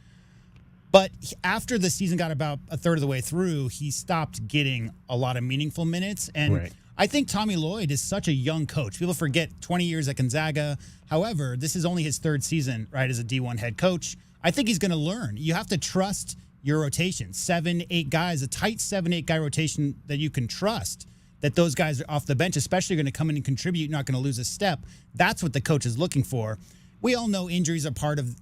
But after the season got about a third of the way through, he stopped getting a lot of meaningful minutes. And I think Tommy Lloyd is such a young coach. People forget 20 years at Gonzaga. However, this is only his 3rd season, right, as a D1 head coach. I think he's going to learn. You have to trust your rotation. 7, 8 guys, a tight 7, 8 guy rotation that you can trust, that those guys are off the bench, especially going to come in and contribute, not going to lose a step. That's what the coach is looking for. We all know injuries are part of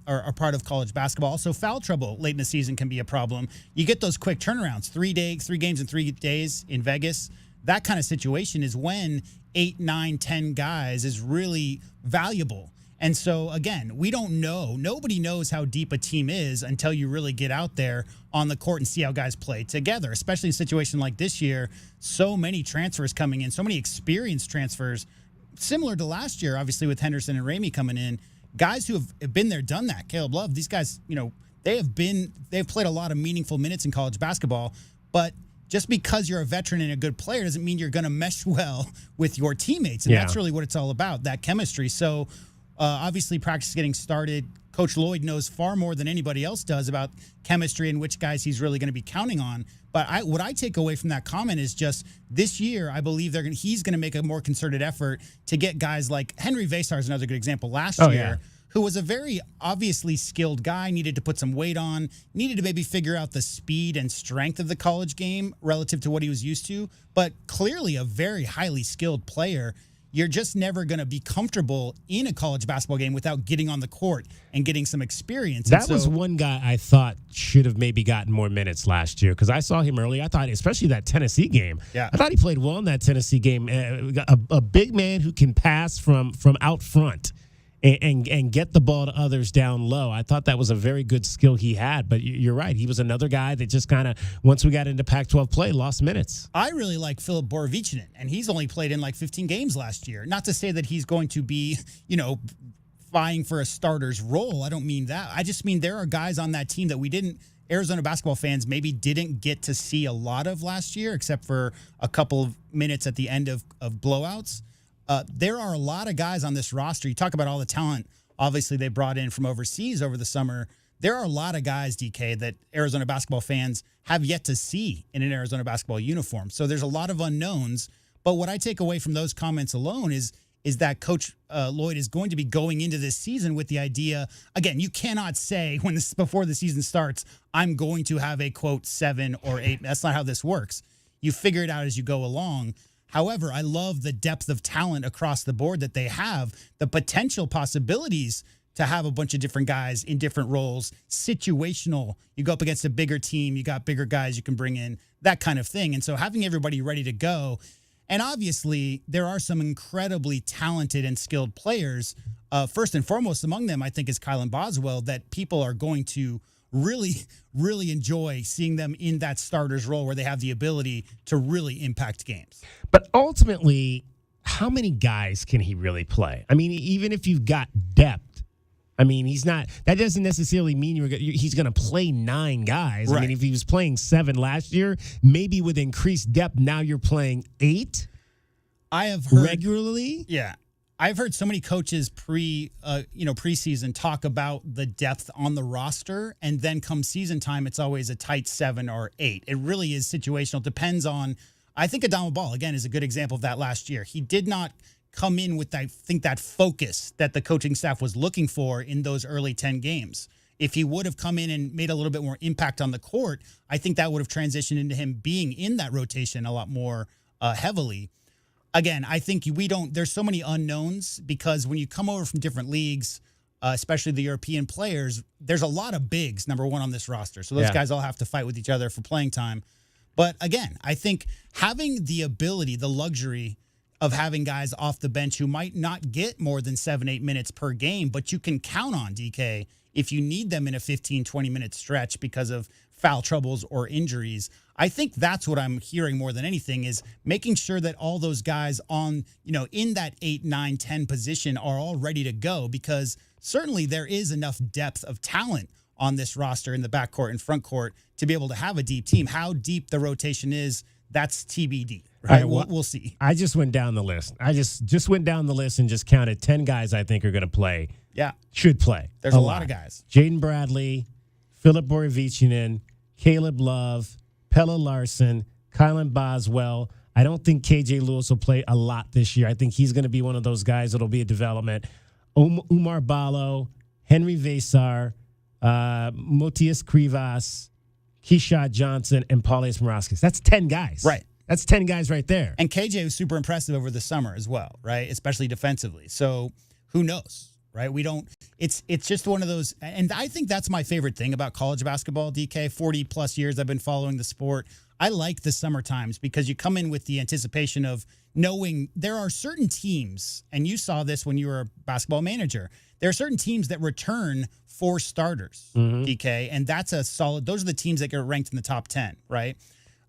college basketball. Also, foul trouble late in the season can be a problem. You get those quick turnarounds, 3 games in 3 days in Vegas. That kind of situation is when 8, 9, 10 guys is really valuable. And so, again, we don't know. Nobody knows how deep a team is until you really get out there on the court and see how guys play together, especially in a situation like this year. So many transfers coming in, so many experienced transfers, similar to last year, obviously, with Henderson and Ramey coming in. Guys who have been there, done that. Caleb Love, these guys, they've played a lot of meaningful minutes in college basketball, but just because you're a veteran and a good player doesn't mean you're going to mesh well with your teammates. And that's really what it's all about, that chemistry. So obviously practice is getting started. Coach Lloyd knows far more than anybody else does about chemistry and which guys he's really going to be counting on. But what I take away from that comment is just this year, I believe he's going to make a more concerted effort to get guys like Henry Vesar is another good example last year, who was a very obviously skilled guy, needed to put some weight on, needed to maybe figure out the speed and strength of the college game relative to what he was used to, but clearly a very highly skilled player. You're just never going to be comfortable in a college basketball game without getting on the court and getting some experience. That was one guy I thought should have maybe gotten more minutes last year because I saw him early. I thought, especially that Tennessee game, I thought he played well in that Tennessee game. A big man who can pass from out front and get the ball to others down low. I thought that was a very good skill he had, but you're right. He was another guy that just kind of, once we got into Pac-12 play, lost minutes. I really like Filip Borovichinen, and he's only played in like 15 games last year. Not to say that he's going to be, vying for a starter's role. I don't mean that. I just mean there are guys on that team that Arizona basketball fans maybe didn't get to see a lot of last year, except for a couple of minutes at the end of blowouts. There are a lot of guys on this roster. You talk about all the talent, obviously, they brought in from overseas over the summer. There are a lot of guys, DK, that Arizona basketball fans have yet to see in an Arizona basketball uniform. So there's a lot of unknowns. But what I take away from those comments alone is that Coach Lloyd is going to be going into this season with the idea, again, you cannot say before the season starts, I'm going to have a, quote, 7 or 8. That's not how this works. You figure it out as you go along. However, I love the depth of talent across the board that they have, the potential possibilities to have a bunch of different guys in different roles, situational. You go up against a bigger team, you got bigger guys you can bring in, that kind of thing. And so having everybody ready to go, and obviously there are some incredibly talented and skilled players. First and foremost among them, I think, is Kylan Boswell, that people are going to really, really enjoy seeing them in that starter's role where they have the ability to really impact games. But ultimately, how many guys can he really play? I mean, even if you've got depth, I mean, that doesn't necessarily mean he's going to play 9 guys. Right. I mean, if he was playing 7 last year, maybe with increased depth, now you're playing 8 I have heard regularly. Yeah. I've heard so many coaches preseason talk about the depth on the roster, and then come season time, it's always a tight 7 or 8. It really is situational. Depends on. I think Adama Ball again is a good example of that last year. He did not come in with that focus that the coaching staff was looking for in those early 10 games. If he would have come in and made a little bit more impact on the court, I think that would have transitioned into him being in that rotation a lot more heavily. Again, I think there's so many unknowns because when you come over from different leagues, especially the European players, there's a lot of bigs, number one, on this roster. So those guys all have to fight with each other for playing time. But again, I think having the ability, the luxury of having guys off the bench who might not get more than 7-8 minutes per game, but you can count on, DK, if you need them in a 15, 20-minute stretch because of foul troubles or injuries. I think that's what I'm hearing more than anything is making sure that all those guys on, in that 8, 9, 10 position are all ready to go, because certainly there is enough depth of talent on this roster in the backcourt and front court to be able to have a deep team. How deep the rotation is, that's TBD. Right? We'll see. I just went down the list. I just went down the list and just counted 10 guys I think are going to play. Yeah. Should play. There's a lot of guys. Jaden Bradley, Filip Borovichinen, Caleb Love, Pelle Larsson, Kylan Boswell. I don't think KJ Lewis will play a lot this year. I think he's going to be one of those guys that'll be a development. Umar Ballo, Henry Vesar, Motias Krivas, Keyshawn Johnson, and Paulius Morauskas. That's 10 guys. Right. That's 10 guys right there. And KJ was super impressive over the summer as well, right? Especially defensively. So who knows, right? It's just one of those. And I think that's my favorite thing about college basketball, DK. 40 plus years I've been following the sport. I like the summer times because you come in with the anticipation of knowing there are certain teams, and you saw this when you were a basketball manager. There are certain teams that return 4 starters, DK, and that's a solid. Those are the teams that get ranked in the top 10, right?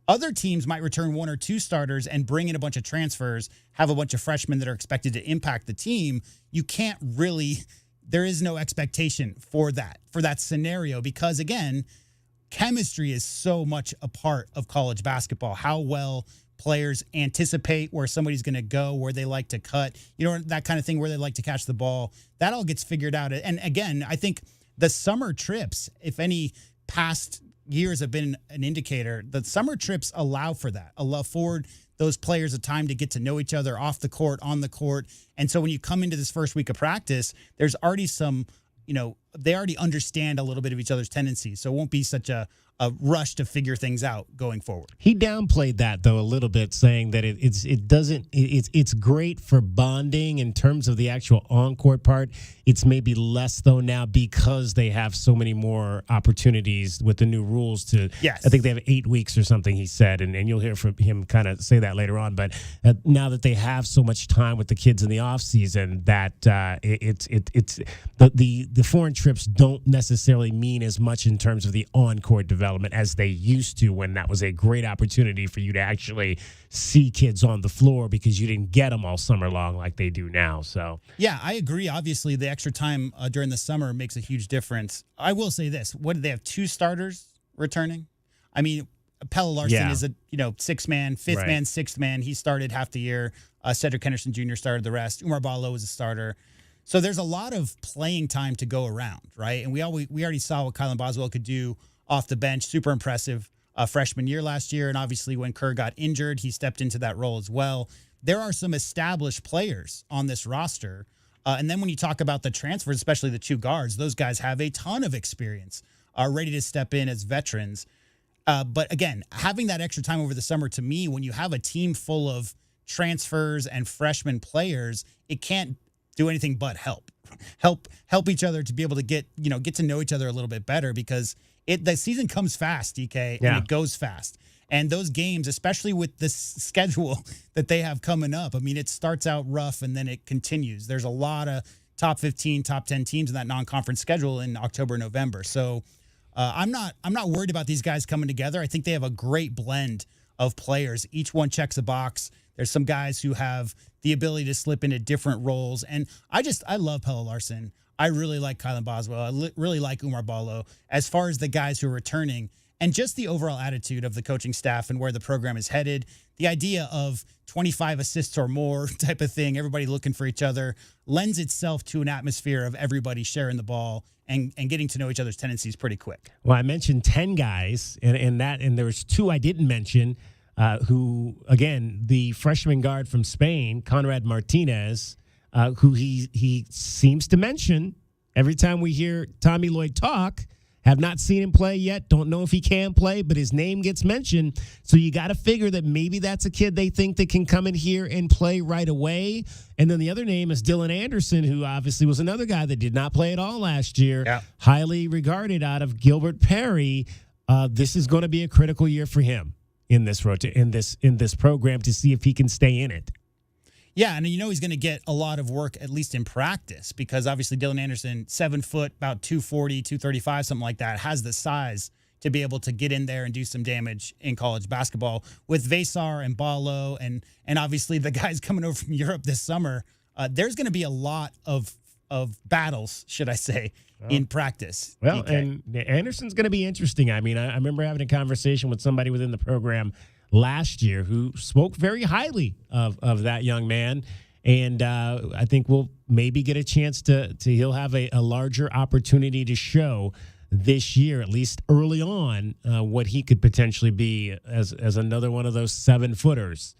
Other teams might return 1 or 2 starters and bring in a bunch of transfers, have a bunch of freshmen that are expected to impact the team. You can't really, there is no expectation for that scenario because, again, chemistry is so much a part of college basketball. How well players anticipate where somebody's going to go, where they like to cut, that kind of thing, where they like to catch the ball. That all gets figured out. And again, I think the summer trips, if any past years have been an indicator. The summer trips allow for that, afford those players a time to get to know each other off the court, on the court. And so when you come into this first week of practice, there's already some, they already understand a little bit of each other's tendencies. So it won't be such a rush to figure things out going forward. He downplayed that though a little bit, saying that it's great for bonding in terms of the actual on-court part. It's maybe less though now because they have so many more opportunities with the new rules to. Yes. I think they have 8 weeks or something, he said, and you'll hear from him kind of say that later on. But now that they have so much time with the kids in the off season, that the foreign trips don't necessarily mean as much in terms of the on-court development as they used to, when that was a great opportunity for you to actually see kids on the floor because you didn't get them all summer long like they do now. So yeah, I agree. Obviously, the extra time during the summer makes a huge difference. I will say this: what did they have? 2 starters returning? I mean, Pelle Larsson is a 6th man, 5th man, 6th man. He started half the year. Cedric Henderson Jr. started the rest. Oumar Ballo was a starter. So there's a lot of playing time to go around, right? And we already saw what Kylan Boswell could do off the bench. Super impressive freshman year last year. And obviously when Kerr got injured, he stepped into that role as well. There are some established players on this roster. And then when you talk about the transfers, especially the 2 guards, those guys have a ton of experience, are ready to step in as veterans. But again, having that extra time over the summer, to me, when you have a team full of transfers and freshman players, it can't do anything but help each other to be able to get to know each other a little bit better, because the season comes fast, DK, and it goes fast. And those games, especially with this schedule that they have coming up, I mean, it starts out rough and then it continues. There's a lot of top 15, top 10 teams in that non-conference schedule in October, November. So I'm not worried about these guys coming together. I think they have a great blend of players. Each one checks a box. There's some guys who have the ability to slip into different roles. And I love Pelle Larsson. I really like Kylan Boswell. I really like Oumar Ballo. As far as the guys who are returning, and just the overall attitude of the coaching staff and where the program is headed, the idea of 25 assists or more type of thing, everybody looking for each other, lends itself to an atmosphere of everybody sharing the ball and getting to know each other's tendencies pretty quick. Well, I mentioned 10 guys, and there was 2 I didn't mention, who, again, the freshman guard from Spain, Conrad Martinez, who he seems to mention every time we hear Tommy Lloyd talk. Have not seen him play yet. Don't know if he can play, but his name gets mentioned. So you got to figure that maybe that's a kid they think that can come in here and play right away. And then the other name is Dylan Anderson, who obviously was another guy that did not play at all last year. Yeah. Highly regarded out of Gilbert Perry. This is going to be a critical year for him in this program to see if he can stay in it. Yeah, and he's going to get a lot of work, at least in practice, because obviously Dylan Anderson, 7 foot, about 240, 235, something like that, has the size to be able to get in there and do some damage in college basketball. With Vesar and Ballo and obviously the guys coming over from Europe this summer, there's going to be a lot of battles, should I say, in practice. Well, and Anderson's going to be interesting. I mean, I remember having a conversation with somebody within the program last year who spoke very highly of that young man. And I think we'll maybe get a chance to he'll have a larger opportunity to show this year, at least early on, what he could potentially be as another one of those 7-footers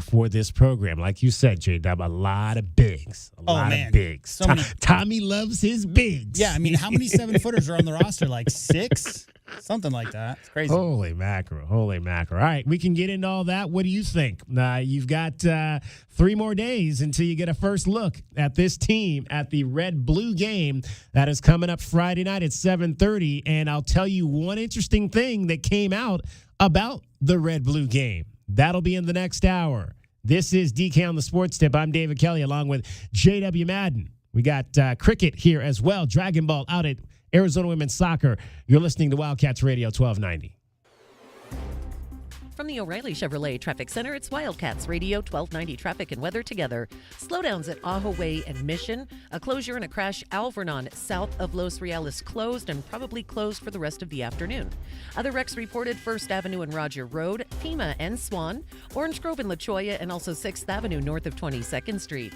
for this program. Like you said, J-Dub, a lot of bigs. A lot of bigs. So Tommy loves his bigs. Yeah, I mean, how many 7-footers are on the roster? Like 6? Something like that. It's crazy. Holy mackerel. All right, we can get into all that. What do you think? You've got 3 more days until you get a first look at this team at the Red-Blue game that is coming up Friday night at 7:30. And I'll tell you one interesting thing that came out about the Red-Blue game. That'll be in the next hour. This is DK on the Sports Tip. I'm David Kelly along with J.W. Madden. We got cricket here as well. Dragon Ball out at Arizona Women's Soccer. You're listening to Wildcats Radio 1290. From the O'Reilly Chevrolet Traffic Center, it's Wildcats Radio 1290 traffic and weather together. Slowdowns at Ajo Way and Mission. A closure and a crash Alvernon south of Los Reales closed and probably closed for the rest of the afternoon. Other wrecks reported 1st Avenue and Roger Road, Pima and Swan, Orange Grove and La Cholla, and also 6th Avenue north of 22nd Street.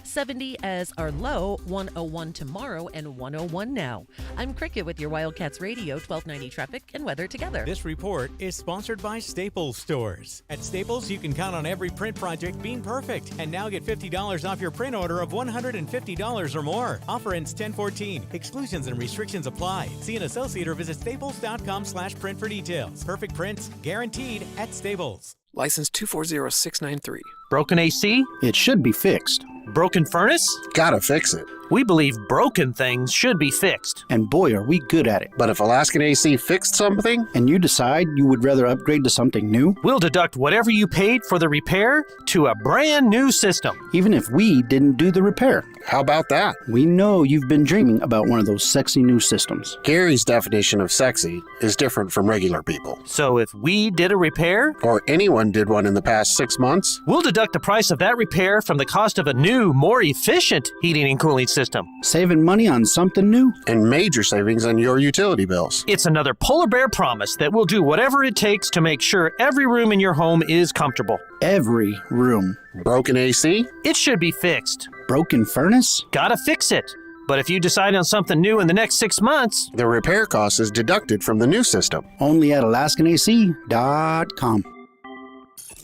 70 as our low, 101 tomorrow and 101 now. I'm Cricket with your Wildcats Radio 1290 traffic and weather together. This report is sponsored by Staples Stores. At Staples, you can count on every print project being perfect. And now get $50 off your print order of $150 or more. Offer ends 10/14. Exclusions and restrictions apply. See an associate or visit staples.com/print for details. Perfect prints, guaranteed at Staples. License 240693. Broken AC? It should be fixed. Broken furnace? Gotta fix it. We believe broken things should be fixed. And boy, are we good at it. But if Alaskan AC fixed something, and you decide you would rather upgrade to something new, we'll deduct whatever you paid for the repair to a brand new system. Even if we didn't do the repair. How about that? We know you've been dreaming about one of those sexy new systems. Gary's definition of sexy is different from regular people. So if we did a repair, or anyone did one in the past 6 months, we'll deduct the price of that repair from the cost of a new, more efficient heating and cooling system. Saving money on something new, and major savings on your utility bills. It's another polar bear promise that we'll do whatever it takes to make sure every room in your home is comfortable. Every room. Broken AC? It should be fixed. Broken furnace? Gotta fix it. But if you decide on something new in the next 6 months, the repair cost is deducted from the new system. Only at AlaskanAC.com.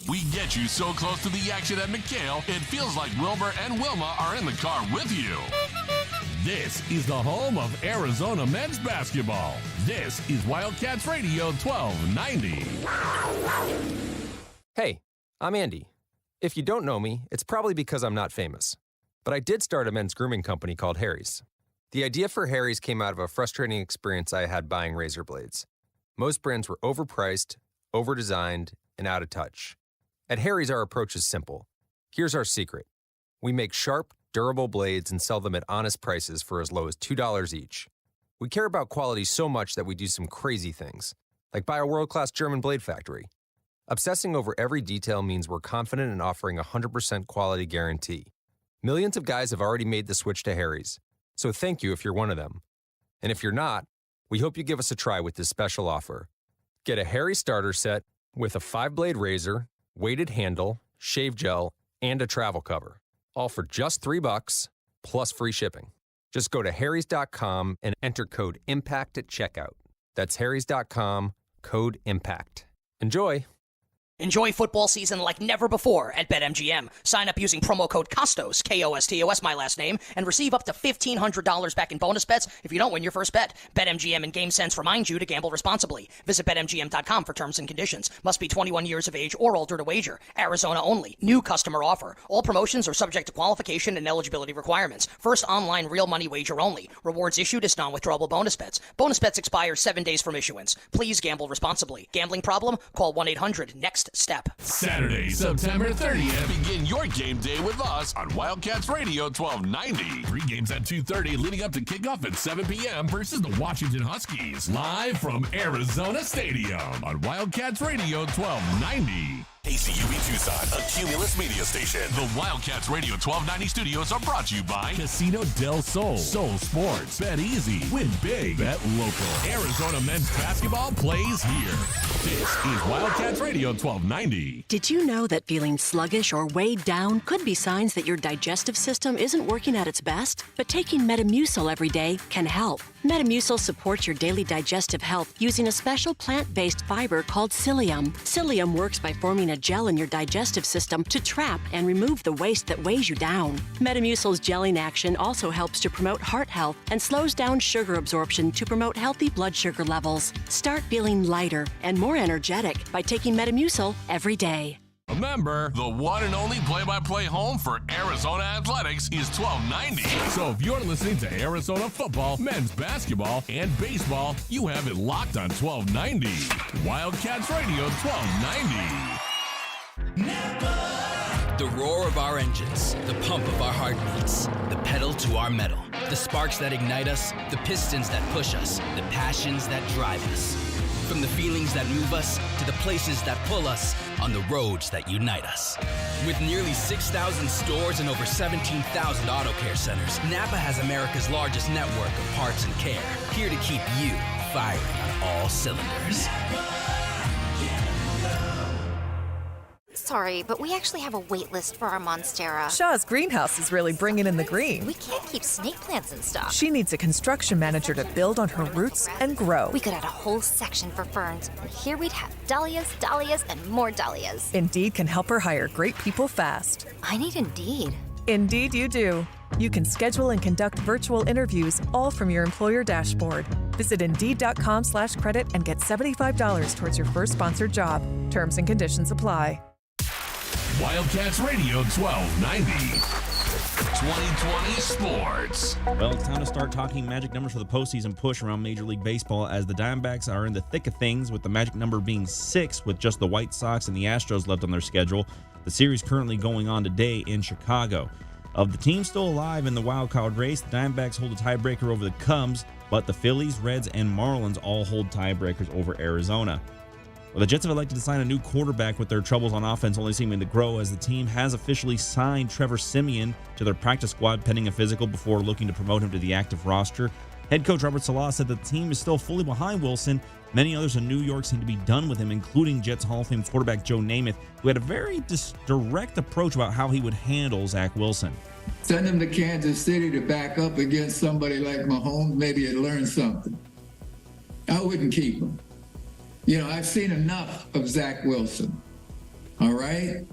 We get you so close to the action at McHale, it feels like Wilbur and Wilma are in the car with you. This is the home of Arizona men's basketball. This is Wildcats Radio 1290. Hey, I'm Andy. If you don't know me, it's probably because I'm not famous. But I did start a men's grooming company called Harry's. The idea for Harry's came out of a frustrating experience I had buying razor blades. Most brands were overpriced, overdesigned, and out of touch. At Harry's, our approach is simple. Here's our secret. We make sharp, durable blades and sell them at honest prices for as low as $2 each. We care about quality so much that we do some crazy things, like buy a world-class German blade factory. Obsessing over every detail means we're confident in offering a 100% quality guarantee. Millions of guys have already made the switch to Harry's, so thank you if you're one of them. And if you're not, we hope you give us a try with this special offer. Get a Harry starter set with a 5-blade razor, weighted handle, shave gel, and a travel cover. All for just $3 plus free shipping. Just go to harrys.com and enter code IMPACT at checkout. That's harrys.com, code IMPACT. Enjoy! Enjoy football season like never before at BetMGM. Sign up using promo code KOSTOS, KOSTOS, my last name, and receive up to $1,500 back in bonus bets if you don't win your first bet. BetMGM and GameSense remind you to gamble responsibly. Visit BetMGM.com for terms and conditions. Must be 21 years of age or older to wager. Arizona only. New customer offer. All promotions are subject to qualification and eligibility requirements. First online real money wager only. Rewards issued as non-withdrawable bonus bets. Bonus bets expire 7 days from issuance. Please gamble responsibly. Gambling problem? Call 1-800-NEXT step. Saturday, September 30th. Begin your game day with us on Wildcats Radio 1290. 3 games at 2:30 leading up to kickoff at 7 p.m. versus the Washington Huskies. Live from Arizona Stadium on Wildcats Radio 1290. KCUB Tucson, a Cumulus media station. The Wildcats Radio 1290 studios are brought to you by Casino del Sol, Soul Sports, Bet Easy, Win Big, Bet Local. Arizona men's basketball plays here. This is Wildcats Radio 1290. Did you know that feeling sluggish or weighed down could be signs that your digestive system isn't working at its best? But taking Metamucil every day can help. Metamucil supports your daily digestive health using a special plant-based fiber called psyllium. Psyllium works by forming a gel in your digestive system to trap and remove the waste that weighs you down. Metamucil's gelling action also helps to promote heart health and slows down sugar absorption to promote healthy blood sugar levels. Start feeling lighter and more energetic by taking Metamucil every day. Remember, the one and only play-by-play home for Arizona Athletics is 1290. So if you're listening to Arizona football, men's basketball, and baseball, you have it locked on 1290. Wildcats Radio 1290. The roar of our engines, the pump of our heartbeats, the pedal to our metal, the sparks that ignite us, the pistons that push us, the passions that drive us. From the feelings that move us to the places that pull us on the roads that unite us. With nearly 6,000 stores and over 17,000 auto care centers, Napa has America's largest network of parts and care, here to keep you firing on all cylinders. sorry, but we actually have a wait list for our Monstera. Shaw's greenhouse is really bringing in the green. We can't keep snake plants in stock. She needs a construction manager to build on her roots and grow. We could add a whole section for ferns, and here we'd have dahlias, dahlias, and more dahlias. Indeed can help her hire great people fast. I need Indeed. Indeed you do. You can schedule and conduct virtual interviews all from your employer dashboard. Visit Indeed.com/credit and get $75 towards your first sponsored job. Terms and conditions apply. Wildcats Radio 1290. 2020 Sports. Well, it's time to start talking magic numbers for the postseason push around Major League Baseball as the Diamondbacks are in the thick of things, with the magic number being 6 with just the White Sox and the Astros left on their schedule. The series currently going on today in Chicago. Of the teams still alive in the wild card race, the Diamondbacks hold a tiebreaker over the Cubs, but the Phillies, Reds, and Marlins all hold tiebreakers over Arizona. Well, the Jets have elected to sign a new quarterback, with their troubles on offense only seeming to grow, as the team has officially signed Trevor Siemian to their practice squad pending a physical before looking to promote him to the active roster. Head coach Robert Saleh said that the team is still fully behind Wilson. Many others in New York seem to be done with him, including Jets Hall of Fame quarterback Joe Namath, who had a very direct approach about how he would handle Zach Wilson. Send him to Kansas City to back up against somebody like Mahomes, maybe he'd learn something. I wouldn't keep him. You know, I've seen enough of Zach Wilson, all right?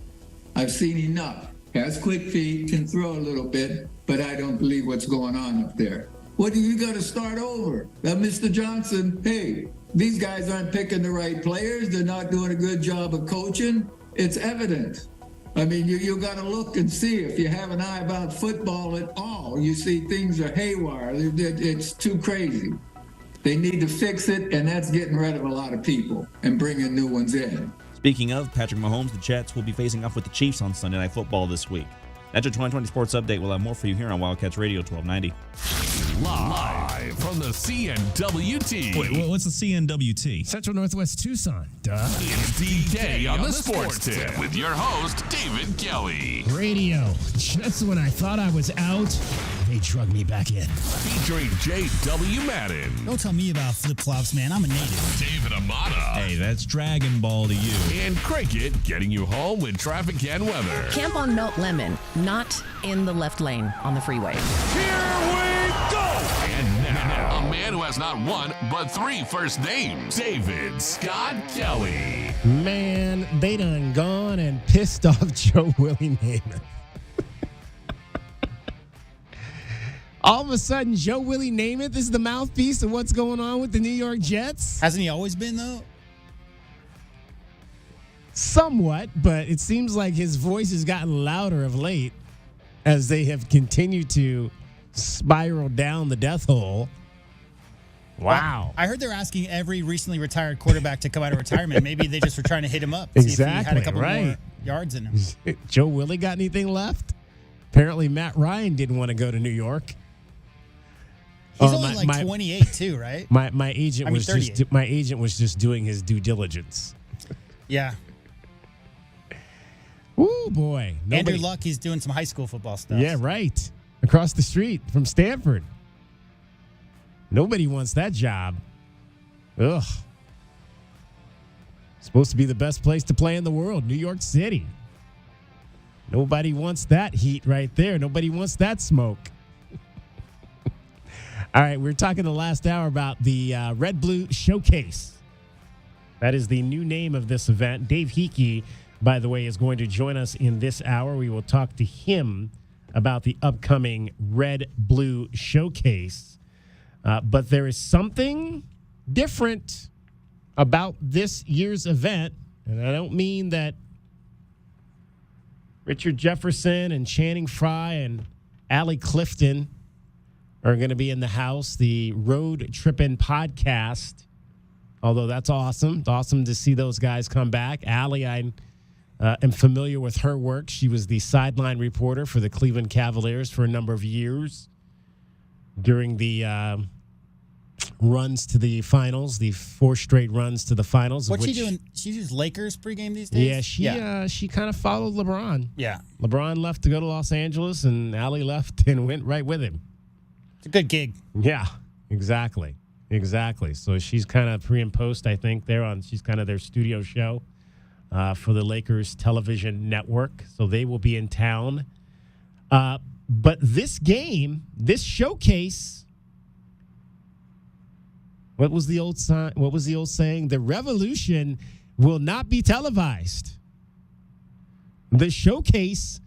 I've seen enough. Has quick feet, can throw a little bit, but I don't believe what's going on up there. What do you got to start over? Now, Mr. Johnson, hey, these guys aren't picking the right players. They're not doing a good job of coaching. It's evident. I mean, you got to look and see. If you have an eye about football at all, you see things are haywire. It's too crazy. They need to fix it, and that's getting rid of a lot of people and bringing new ones in. Speaking of Patrick Mahomes, the Jets will be facing off with the Chiefs on Sunday Night Football this week. That's your 2020 Sports Update. We'll have more for you here on Wildcats Radio 1290. Live from the CNWT. Wait, what's the CNWT? Central Northwest Tucson. Duh. It's DK on the Sports Tip with your host, David Kelly. Radio. Just when I thought I was out, they drug me back in. Featuring J.W. Madden. Don't tell me about flip-flops, man. I'm a native. David Amata. Hey, that's Dragon Ball to you. And Cricket, getting you home with traffic and weather. Camp on Melt Lemon, not in the left lane on the freeway. Here we go! And now, a man who has not one, but 3 first names, David Scott Kelly. Man, they done gone and pissed off Joe Willie Namath. All of a sudden, Joe Willie Namath is the mouthpiece of what's going on with the New York Jets. Hasn't he always been, though? Somewhat, but it seems like his voice has gotten louder of late as they have continued to spiral down the death hole. Wow. I heard they're asking every recently retired quarterback to come out of retirement. Maybe they just were trying to hit him up. Exactly, see if he had a couple more yards in him. Joe Willie got anything left? Apparently, Matt Ryan didn't want to go to New York. He's only 28 too, right? My agent was 38. my agent was just doing his due diligence. Yeah. Ooh, boy. Andrew Luck, he's doing some high school football stuff. Yeah, right. Across the street from Stanford. Nobody wants that job. Ugh. Supposed to be the best place to play in the world, New York City. Nobody wants that heat right there. Nobody wants that smoke. All right, we're talking the last hour about the Red Blue Showcase. That is the new name of this event. Dave Hickey, by the way, is going to join us in this hour. We will talk to him about the upcoming Red Blue Showcase. But there is something different about this year's event, and I don't mean that Richard Jefferson and Channing Frye and Allie Clifton are going to be in the house. The Road Trippin' podcast, although that's awesome. It's awesome to see those guys come back. Allie, I am familiar with her work. She was the sideline reporter for the Cleveland Cavaliers for a number of years during the runs to the finals, the 4 straight runs to the finals. What's she doing? She does Lakers pregame these days? Yeah, she kind of followed LeBron. Yeah. LeBron left to go to Los Angeles, and Allie left and went right with him. It's a good gig. Yeah, exactly. So she's kind of pre and post, I think, she's kind of their studio show for the Lakers television network. So they will be in town. But this game, this showcase, what was the old saying? The revolution will not be televised. The showcase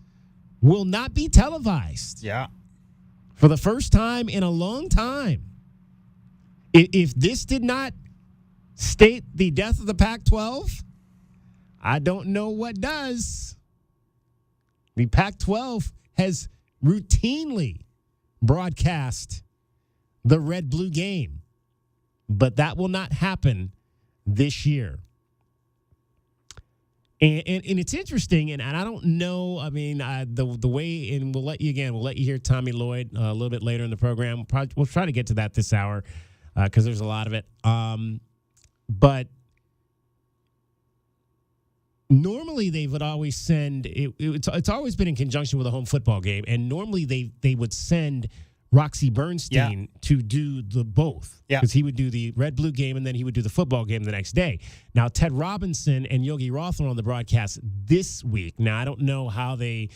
will not be televised. Yeah. For the first time in a long time. If this did not state the death of the Pac-12, I don't know what does. The Pac-12 has routinely broadcast the red-blue game, but that will not happen this year. And it's interesting, and I don't know. I mean, the way, and we'll let you hear Tommy Lloyd a little bit later in the program. We'll try to get to that this hour because there's a lot of it. But normally they would always send. It's always been in conjunction with a home football game, and normally they would send Roxy Bernstein to do the both. Yeah. Because he would do the red-blue game, and then he would do the football game the next day. Now, Ted Robinson and Yogi Roth are on the broadcast this week. Now, I don't know how they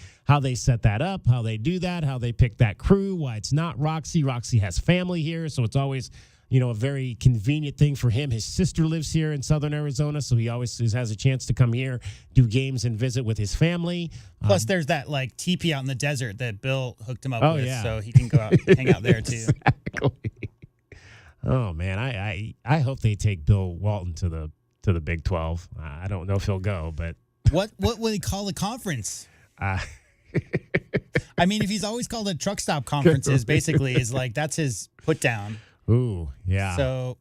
set that up, how they do that, how they pick that crew, why it's not Roxy. Roxy has family here, so it's always, a very convenient thing for him. His sister lives here in Southern Arizona, so he always has a chance to come here, do games, and visit with his family. Plus, there's that teepee out in the desert that Bill hooked him up with, yeah. so he can go out hang out there too. Exactly. Oh man, I hope they take Bill Walton to the Big 12. I don't know if he'll go, but what will he call the conference? I mean, if he's always called it truck stop conferences, basically is that's his put down. Ooh, yeah. So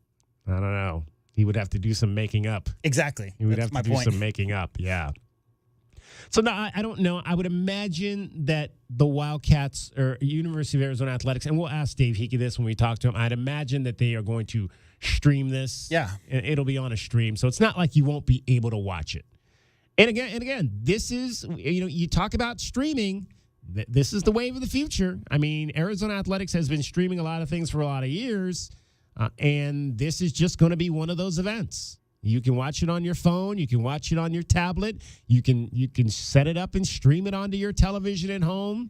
I don't know. He would have to do some making up. Exactly. He would That's have to do some making up. Yeah. So now I don't know. I would imagine that the Wildcats or University of Arizona Athletics, and we'll ask Dave Hickey this when we talk to him. I'd imagine that they are going to stream this. Yeah. It'll be on a stream. So it's not like you won't be able to watch it. And again, this is, you talk about streaming. This is the wave of the future. I mean, Arizona Athletics has been streaming a lot of things for a lot of years, and this is just going to be one of those events. You can watch it on your phone. You can watch it on your tablet. You can set it up and stream it onto your television at home.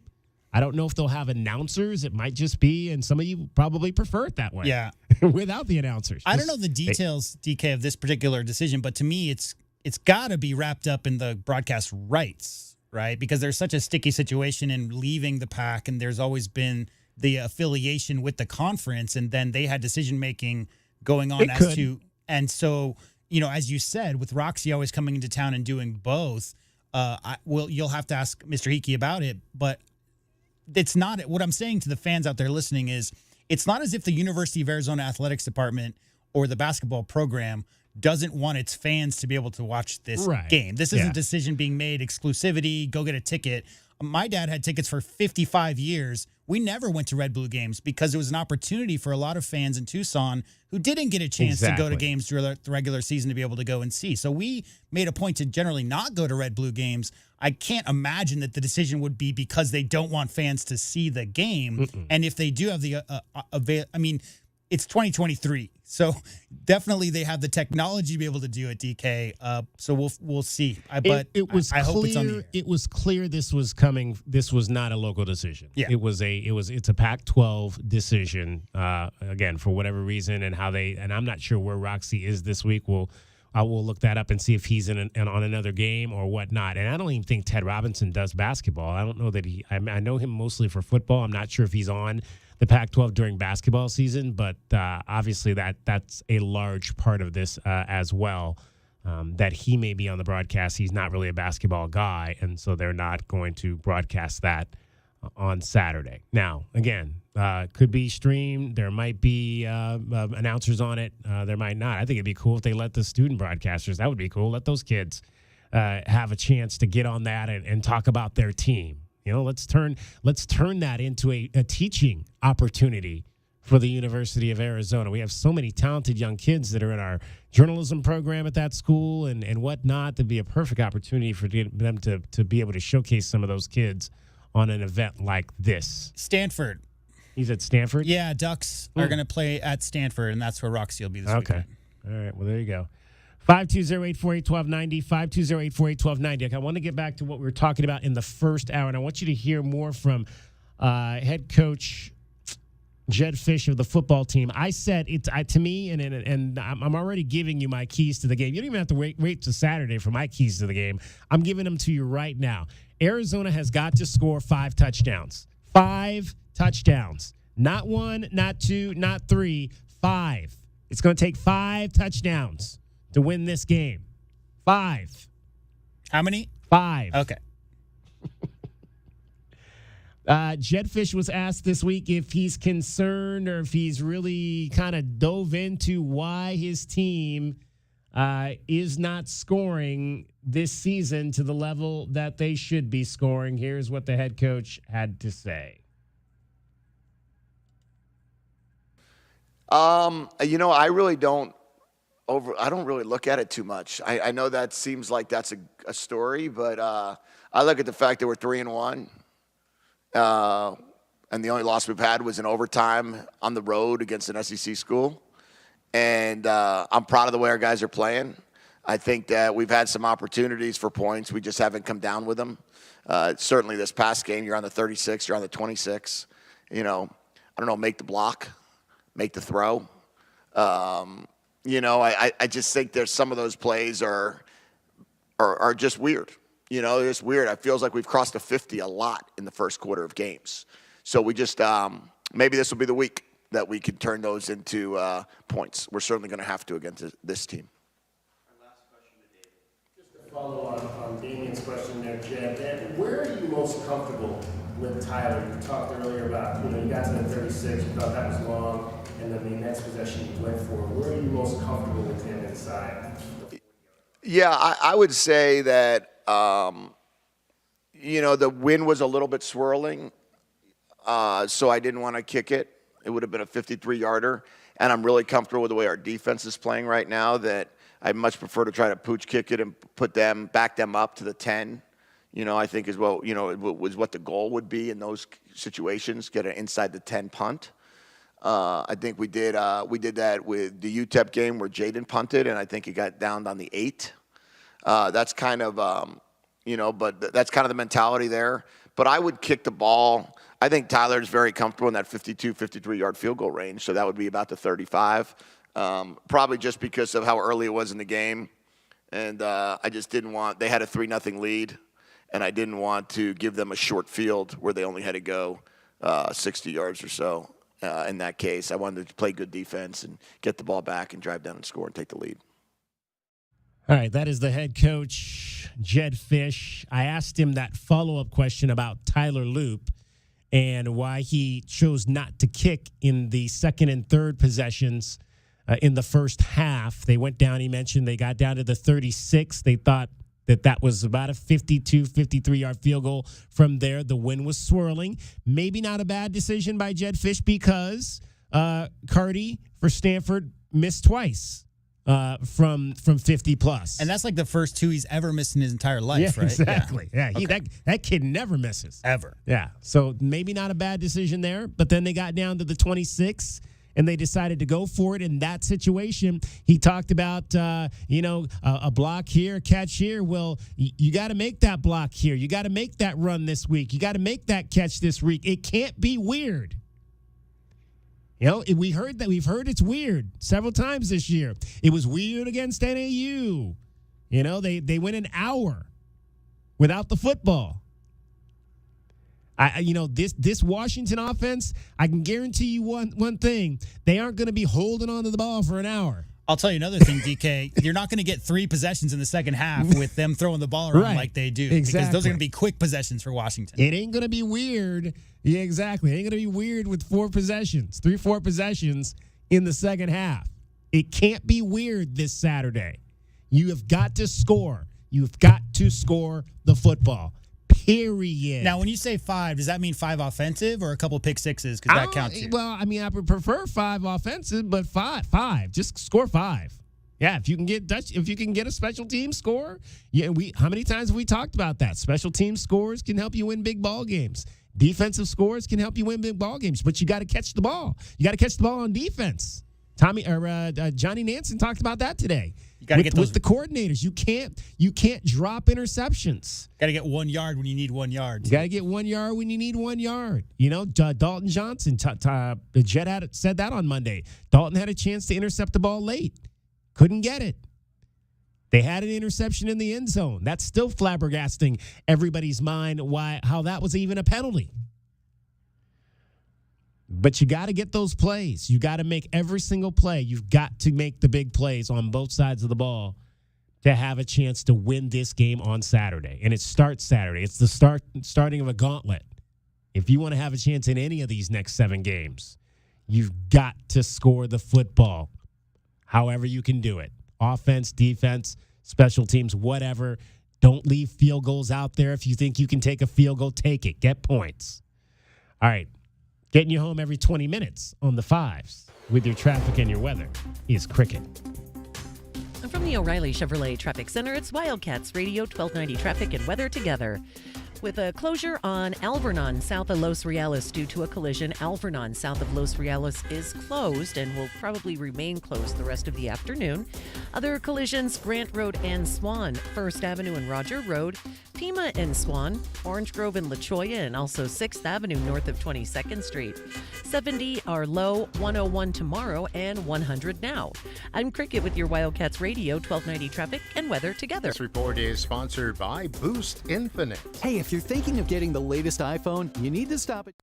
I don't know if they'll have announcers. It might just be, and some of you probably prefer it that way. Yeah. Without the announcers. I don't know the details, DK, of this particular decision, but to me, it's got to be wrapped up in the broadcast rights. Right, because there's such a sticky situation in leaving the Pac, and there's always been the affiliation with the conference, and then they had decision making going on and so as you said, with Roxy always coming into town and doing both, you'll have to ask Mr. Hickey about it, but it's not. What I'm saying to the fans out there listening is, it's not as if the University of Arizona Athletics Department or the basketball program doesn't want its fans to be able to watch this game. This is a decision being made, exclusivity, go get a ticket. My dad had tickets for 55 years. We never went to Red Blue games because it was an opportunity for a lot of fans in Tucson who didn't get a chance to go to games during the regular season to be able to go and see. So we made a point to generally not go to Red Blue games. I can't imagine that the decision would be because they don't want fans to see the game. Mm-mm. And if they do have it's 2023, so definitely they have the technology to be able to do it, DK. So we'll see. I hope it's on the air. It was clear this was coming. This was not a local decision. Yeah. It's a Pac-12 decision. Again, for whatever reason, and I'm not sure where Roxy is this week. I will look that up and see if he's on another game or whatnot. And I don't even think Ted Robinson does basketball. I don't know that I know him mostly for football. I'm not sure if he's on the Pac-12 during basketball season, but obviously that's a large part of this as well, that he may be on the broadcast. He's not really a basketball guy, and so they're not going to broadcast that on Saturday. Now, again, could be streamed. There might be announcers on it. There might not. I think it'd be cool if they let the student broadcasters. That would be cool. Let those kids have a chance to get on that and talk about their team. Let's turn that into a teaching opportunity for the University of Arizona. We have so many talented young kids that are in our journalism program at that school and whatnot. That'd be a perfect opportunity for them to be able to showcase some of those kids on an event like this. Stanford. He's at Stanford? Yeah, Ducks are going to play at Stanford, and that's where Roxy will be this weekend. All right, well, there you go. 520-848-1290, 520-848-1290. Okay, I want to get back to what we were talking about in the first hour, and I want you to hear more from head coach Jedd Fisch of the football team. I said to me, and I'm already giving you my keys to the game. You don't even have to wait till Saturday for my keys to the game. I'm giving them to you right now. Arizona has got to score 5 touchdowns. 5 touchdowns. Not 1, not 2, not 3, 5. It's going to take 5 touchdowns to win this game. 5. How many? 5. Okay. Jedd Fisch was asked this week if he's concerned or if he's really kind of dove into why his team is not scoring this season to the level that they should be scoring. Here's what the head coach had to say. I really don't really look at it too much. I know that seems like that's a story, but I look at the fact that we're 3-1. And the only loss we've had was in overtime on the road against an SEC school. And I'm proud of the way our guys are playing. I think that we've had some opportunities for points. We just haven't come down with them. Certainly this past game, you're on the 36, you're on the 26. I don't know, make the block, make the throw. I just think there's some of those plays are just weird. It's weird. It feels like we've crossed the 50 a lot in the first quarter of games. So we just maybe this will be the week that we can turn those into points. We're certainly going to have to against this team. Just to follow on Damien's question there, Jed, where are you most comfortable with Tyler? You talked earlier about, you got to the 36, you thought that was long, and then the next possession you went for. Where are you most comfortable with him inside? Yeah, I would say that, the wind was a little bit swirling, so I didn't want to kick it. It would have been a 53-yarder, and I'm really comfortable with the way our defense is playing right now that I'd much prefer to try to pooch kick it and back them up to the 10. I think is was what the goal would be in those situations, get an inside the 10 punt. I think we did that with the UTEP game where Jaden punted, and I think he got downed on the 8. That's kind of, but that's kind of the mentality there. But I would kick the ball. I think Tyler's very comfortable in that 52, 53-yard field goal range, so that would be about the 35. Probably just because of how early it was in the game. And I just didn't want – they had a 3-0 lead, and I didn't want to give them a short field where they only had to go 60 yards or so. In that case, I wanted to play good defense and get the ball back and drive down and score and take the lead. All right, that is the head coach, Jedd Fisch. I asked him that follow-up question about Tyler Loop and why he chose not to kick in the second and third possessions in the first half. They went down, he mentioned, they got down to the 36. They thought that was about a 52, 53-yard field goal. From there, the wind was swirling. Maybe not a bad decision by Jedd Fisch because Carty for Stanford missed twice. From 50 plus. And that's like the first 2 he's ever missed in his entire life, right? Exactly. Yeah. Okay. That kid never misses. Ever. Yeah. So maybe not a bad decision there, but then they got down to the 26 and they decided to go for it in that situation. He talked about, a block here, a catch here. Well, you got to make that block here. You got to make that run this week. You got to make that catch this week. It can't be weird. We've heard it's weird several times this year. It was weird against NAU. They went an hour without the football. This Washington offense, I can guarantee you one thing. They aren't going to be holding on to the ball for an hour. I'll tell you another thing, DK. You're not going to get 3 possessions in the second half with them throwing the ball around like they do. Exactly. Because those are going to be quick possessions for Washington. It ain't going to be weird. Yeah, exactly. It ain't going to be weird with 4 possessions, 3-4 possessions in the second half. It can't be weird this Saturday. You have got to score. You've got to score the football. Period. Now, when you say 5, does that mean 5 offensive or a couple pick sixes? Because that counts. Well, I would prefer 5 offensive, but 5. Just score 5. Yeah, if you can get a special team score. Yeah, how many times have we talked about that? Special team scores can help you win big ball games. Defensive scores can help you win big ball games, but you got to catch the ball. You got to catch the ball on defense Johnny Nansen talked about that today. You got to get those with the coordinators. You can't drop interceptions. Got to get 1 yard when you need 1 yard. You got to get 1 yard when you need 1 yard. You know, Dalton Johnson, the Jet said that on Monday. Dalton had a chance to intercept the ball late, couldn't get it. They had an interception in the end zone. That's still flabbergasting everybody's mind how that was even a penalty. But you got to get those plays. You got to make every single play. You've got to make the big plays on both sides of the ball to have a chance to win this game on Saturday. And it starts Saturday. It's the starting of a gauntlet. If you want to have a chance in any of these next 7 games, you've got to score the football however you can do it. Offense, defense, special teams, whatever. Don't leave field goals out there. If you think you can take a field goal, take it. Get points. All right. Getting you home every 20 minutes on the 5s with your traffic and your weather is Cricket. From the O'Reilly Chevrolet Traffic Center, it's Wildcats Radio 1290 Traffic and Weather together. With a closure on Alvernon south of Los Reales due to a collision, Alvernon south of Los Reales is closed and will probably remain closed the rest of the afternoon. Other collisions, Grant Road and Swan, First Avenue and Roger Road, Pima and Swan, Orange Grove and La Cholla, and also 6th Avenue north of 22nd Street. 70 are low, 101 tomorrow, and 100 now. I'm Cricket with your Wildcats Radio 1290 Traffic and Weather together. This report is sponsored by Boost Infinite. Hey, if you're thinking of getting the latest iPhone, you need to stop at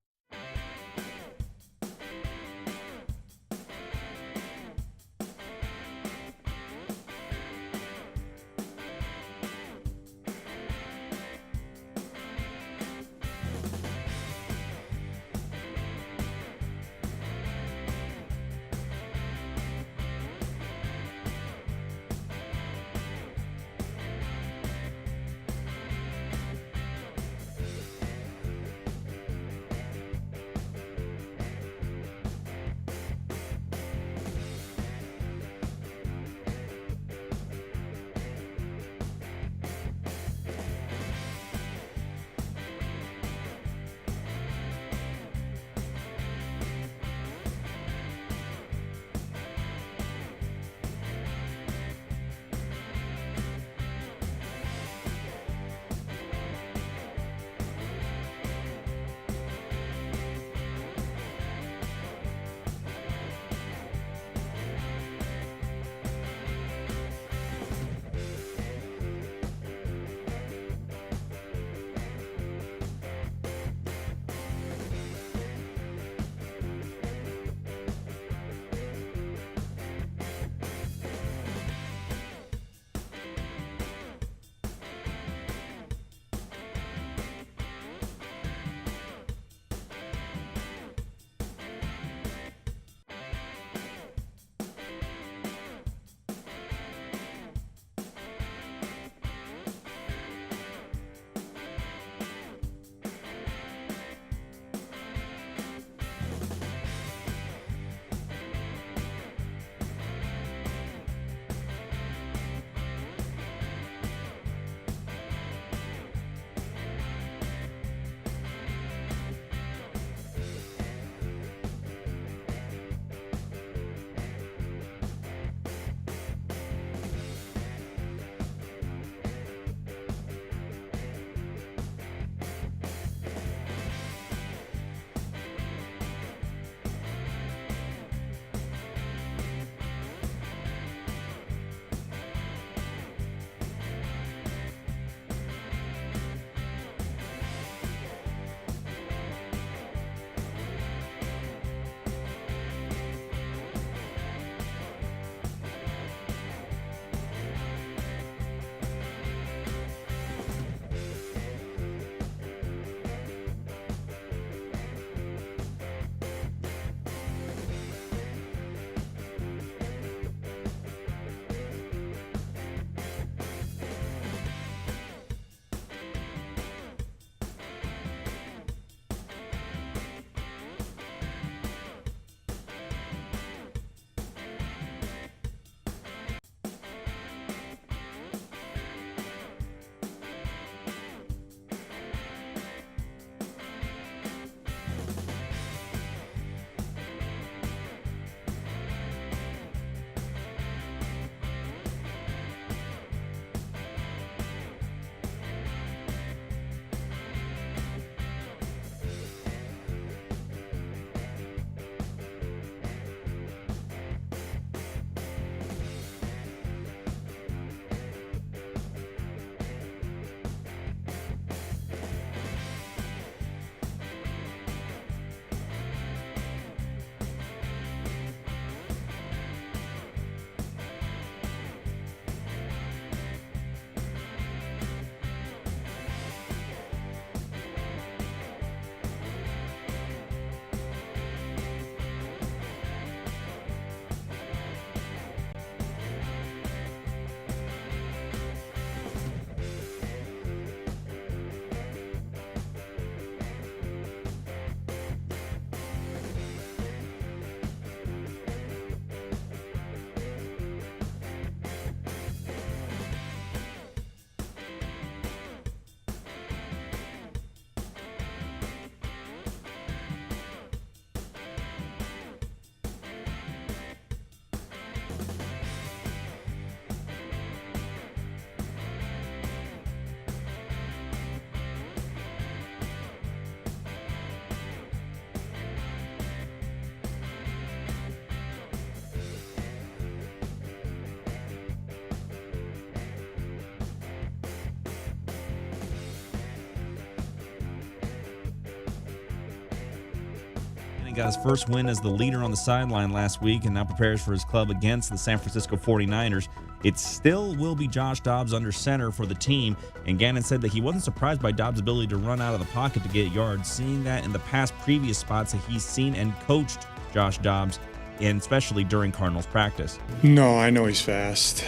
got his first win as the leader on the sideline last week and now prepares for his club against the San Francisco 49ers. It still will be Josh Dobbs under center for the team, and Gannon said that he wasn't surprised by Dobbs' ability to run out of the pocket to get yards, seeing that in the past previous spots that he's seen and coached Josh Dobbs, and especially during Cardinals practice. No, I know he's fast.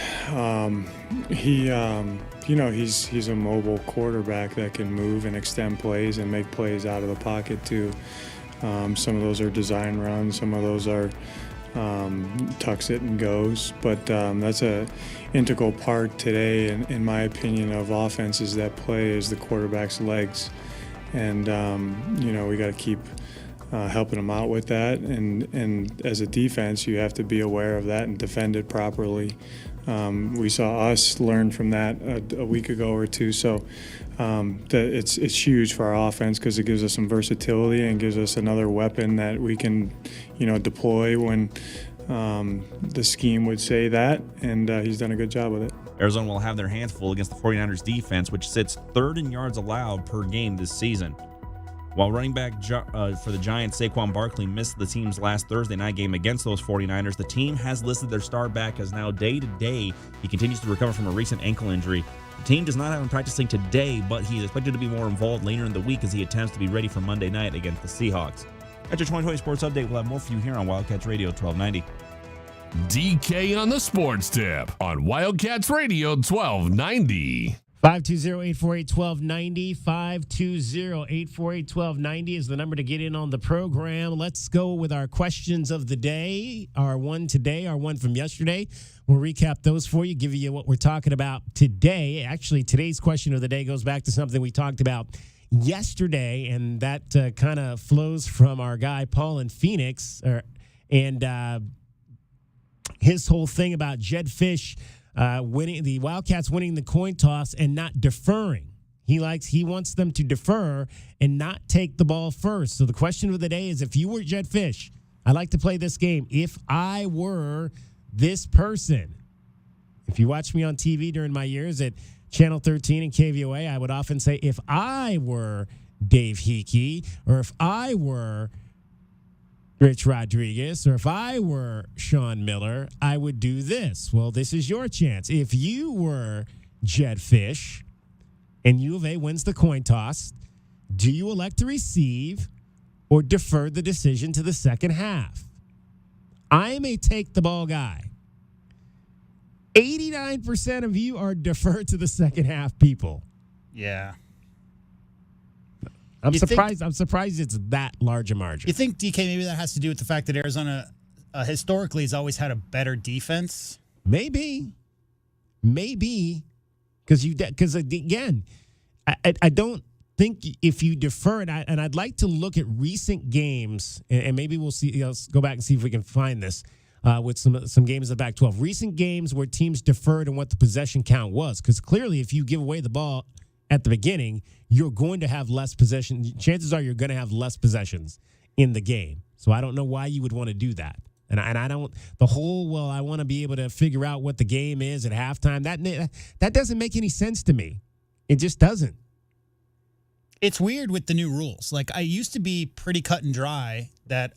He's a mobile quarterback that can move and extend plays and make plays out of the pocket too. Some of those are design runs, some of those are tucks it and goes, but that's a integral part today, in my opinion, of offenses that play is the quarterback's legs, and we got to keep helping them out with that, and as a defense you have to be aware of that and defend it properly. We saw us learn from that a week ago or two, so it's huge for our offense because it gives us some versatility and gives us another weapon that we can deploy when the scheme would say that, and he's done a good job with it. Arizona will have their hands full against the 49ers defense, which sits third in yards allowed per game this season. While running back for the Giants, Saquon Barkley, missed the team's last Thursday night game against those 49ers, the team has listed their star back as now day-to-day. He continues to recover from a recent ankle injury. The team does not have him practicing today, but he is expected to be more involved later in the week as he attempts to be ready for Monday night against the Seahawks. At your 2020 Sports Update, we'll have more for you here on Wildcats Radio 1290. DK on the Sports Tip on Wildcats Radio 1290. 520-848-1290. 520-848-1290 is the number to get in on the program. Let's go with our questions of the day. Our one today, our one from yesterday. We'll recap those for you, give you what we're talking about today. Actually, today's question of the day goes back to something we talked about yesterday, and that kind of flows from our guy Paul in Phoenix, and his whole thing about Jedd Fisch winning, the Wildcats winning the coin toss and not deferring. He wants them to defer and not take the ball first. So the question of the day is, if you were Jedd Fisch, I like to play this game. If I were this person, if you watch me on TV during my years at Channel 13 and KVOA, I would often say, if I were Dave Hickey, or if I were Rich Rodriguez, or if I were Sean Miller, I would do this. Well, this is your chance. If you were Jedd Fisch and U of A wins the coin toss, do you elect to receive or defer the decision to the second half? I am a take-the-ball guy. 89% of you are deferred to the second half people. Yeah. I'm surprised it's that large a margin. You think, DK, maybe that has to do with the fact that Arizona historically has always had a better defense? Maybe. Because again, I don't think if you defer it, and I'd like to look at recent games, and maybe we'll see. Let's go back and see if we can find this with some games of the Pac-12. Recent games where teams deferred and what the possession count was, because clearly, if you give away the ball at the beginning, you're going to have less possession. Chances are you're going to have less possessions in the game. So I don't know why you would want to do that. And I don't, the whole, I want to be able to figure out what the game is at halftime. That doesn't make any sense to me. It just doesn't. It's weird with the new rules. Like, I used to be pretty cut and dry that,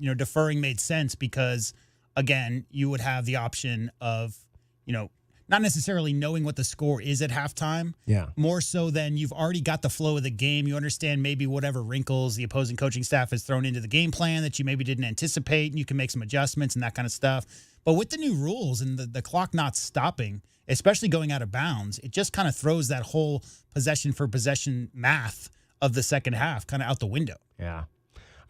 deferring made sense because, again, you would have the option of, not necessarily knowing what the score is at halftime. Yeah. More so than you've already got the flow of the game. You understand maybe whatever wrinkles the opposing coaching staff has thrown into the game plan that you maybe didn't anticipate, and you can make some adjustments and that kind of stuff. But with the new rules and the clock not stopping, especially going out of bounds, it just kind of throws that whole possession for possession math of the second half kind of out the window. Yeah.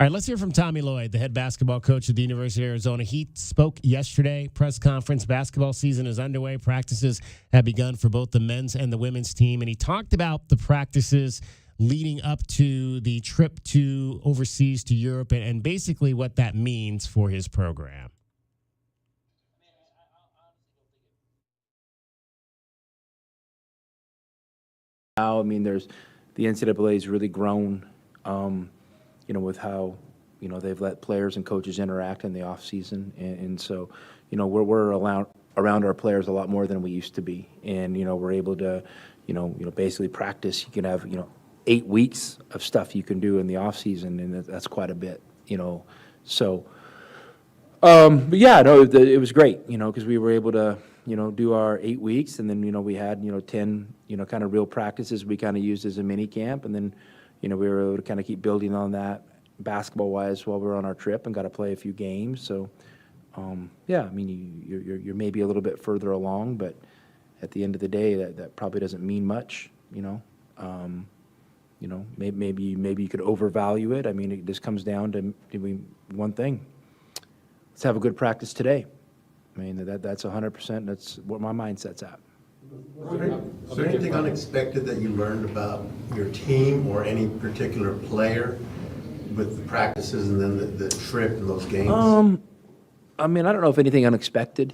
All right, let's hear from Tommy Lloyd, the head basketball coach at the University of Arizona. He spoke yesterday, press conference. Basketball season is underway. Practices have begun for both the men's and the women's team. And he talked about the practices leading up to the trip to overseas to Europe and basically what that means for his program. Now, there's the NCAA has really grown. With how, they've let players and coaches interact in the off season. And so, we're around our players a lot more than we used to be. And, we're able to, basically practice. You can have, 8 weeks of stuff you can do in the off season, and that's quite a bit. So, but yeah, no, it was great, because we were able to, do our 8 weeks, and then, we had, 10, kind of real practices we kind of used as a mini camp, and then, we were able to kind of keep building on that basketball-wise while we were on our trip and got to play a few games. So, yeah, I mean, you're maybe a little bit further along, but at the end of the day, that probably doesn't mean much, maybe you could overvalue it. I mean, it just comes down to doing one thing. Let's have a good practice today. I mean, that's 100%. That's what my mindset's at. Was there anything unexpected that you learned about your team or any particular player with the practices and then the trip and those games? I mean, I don't know if anything unexpected.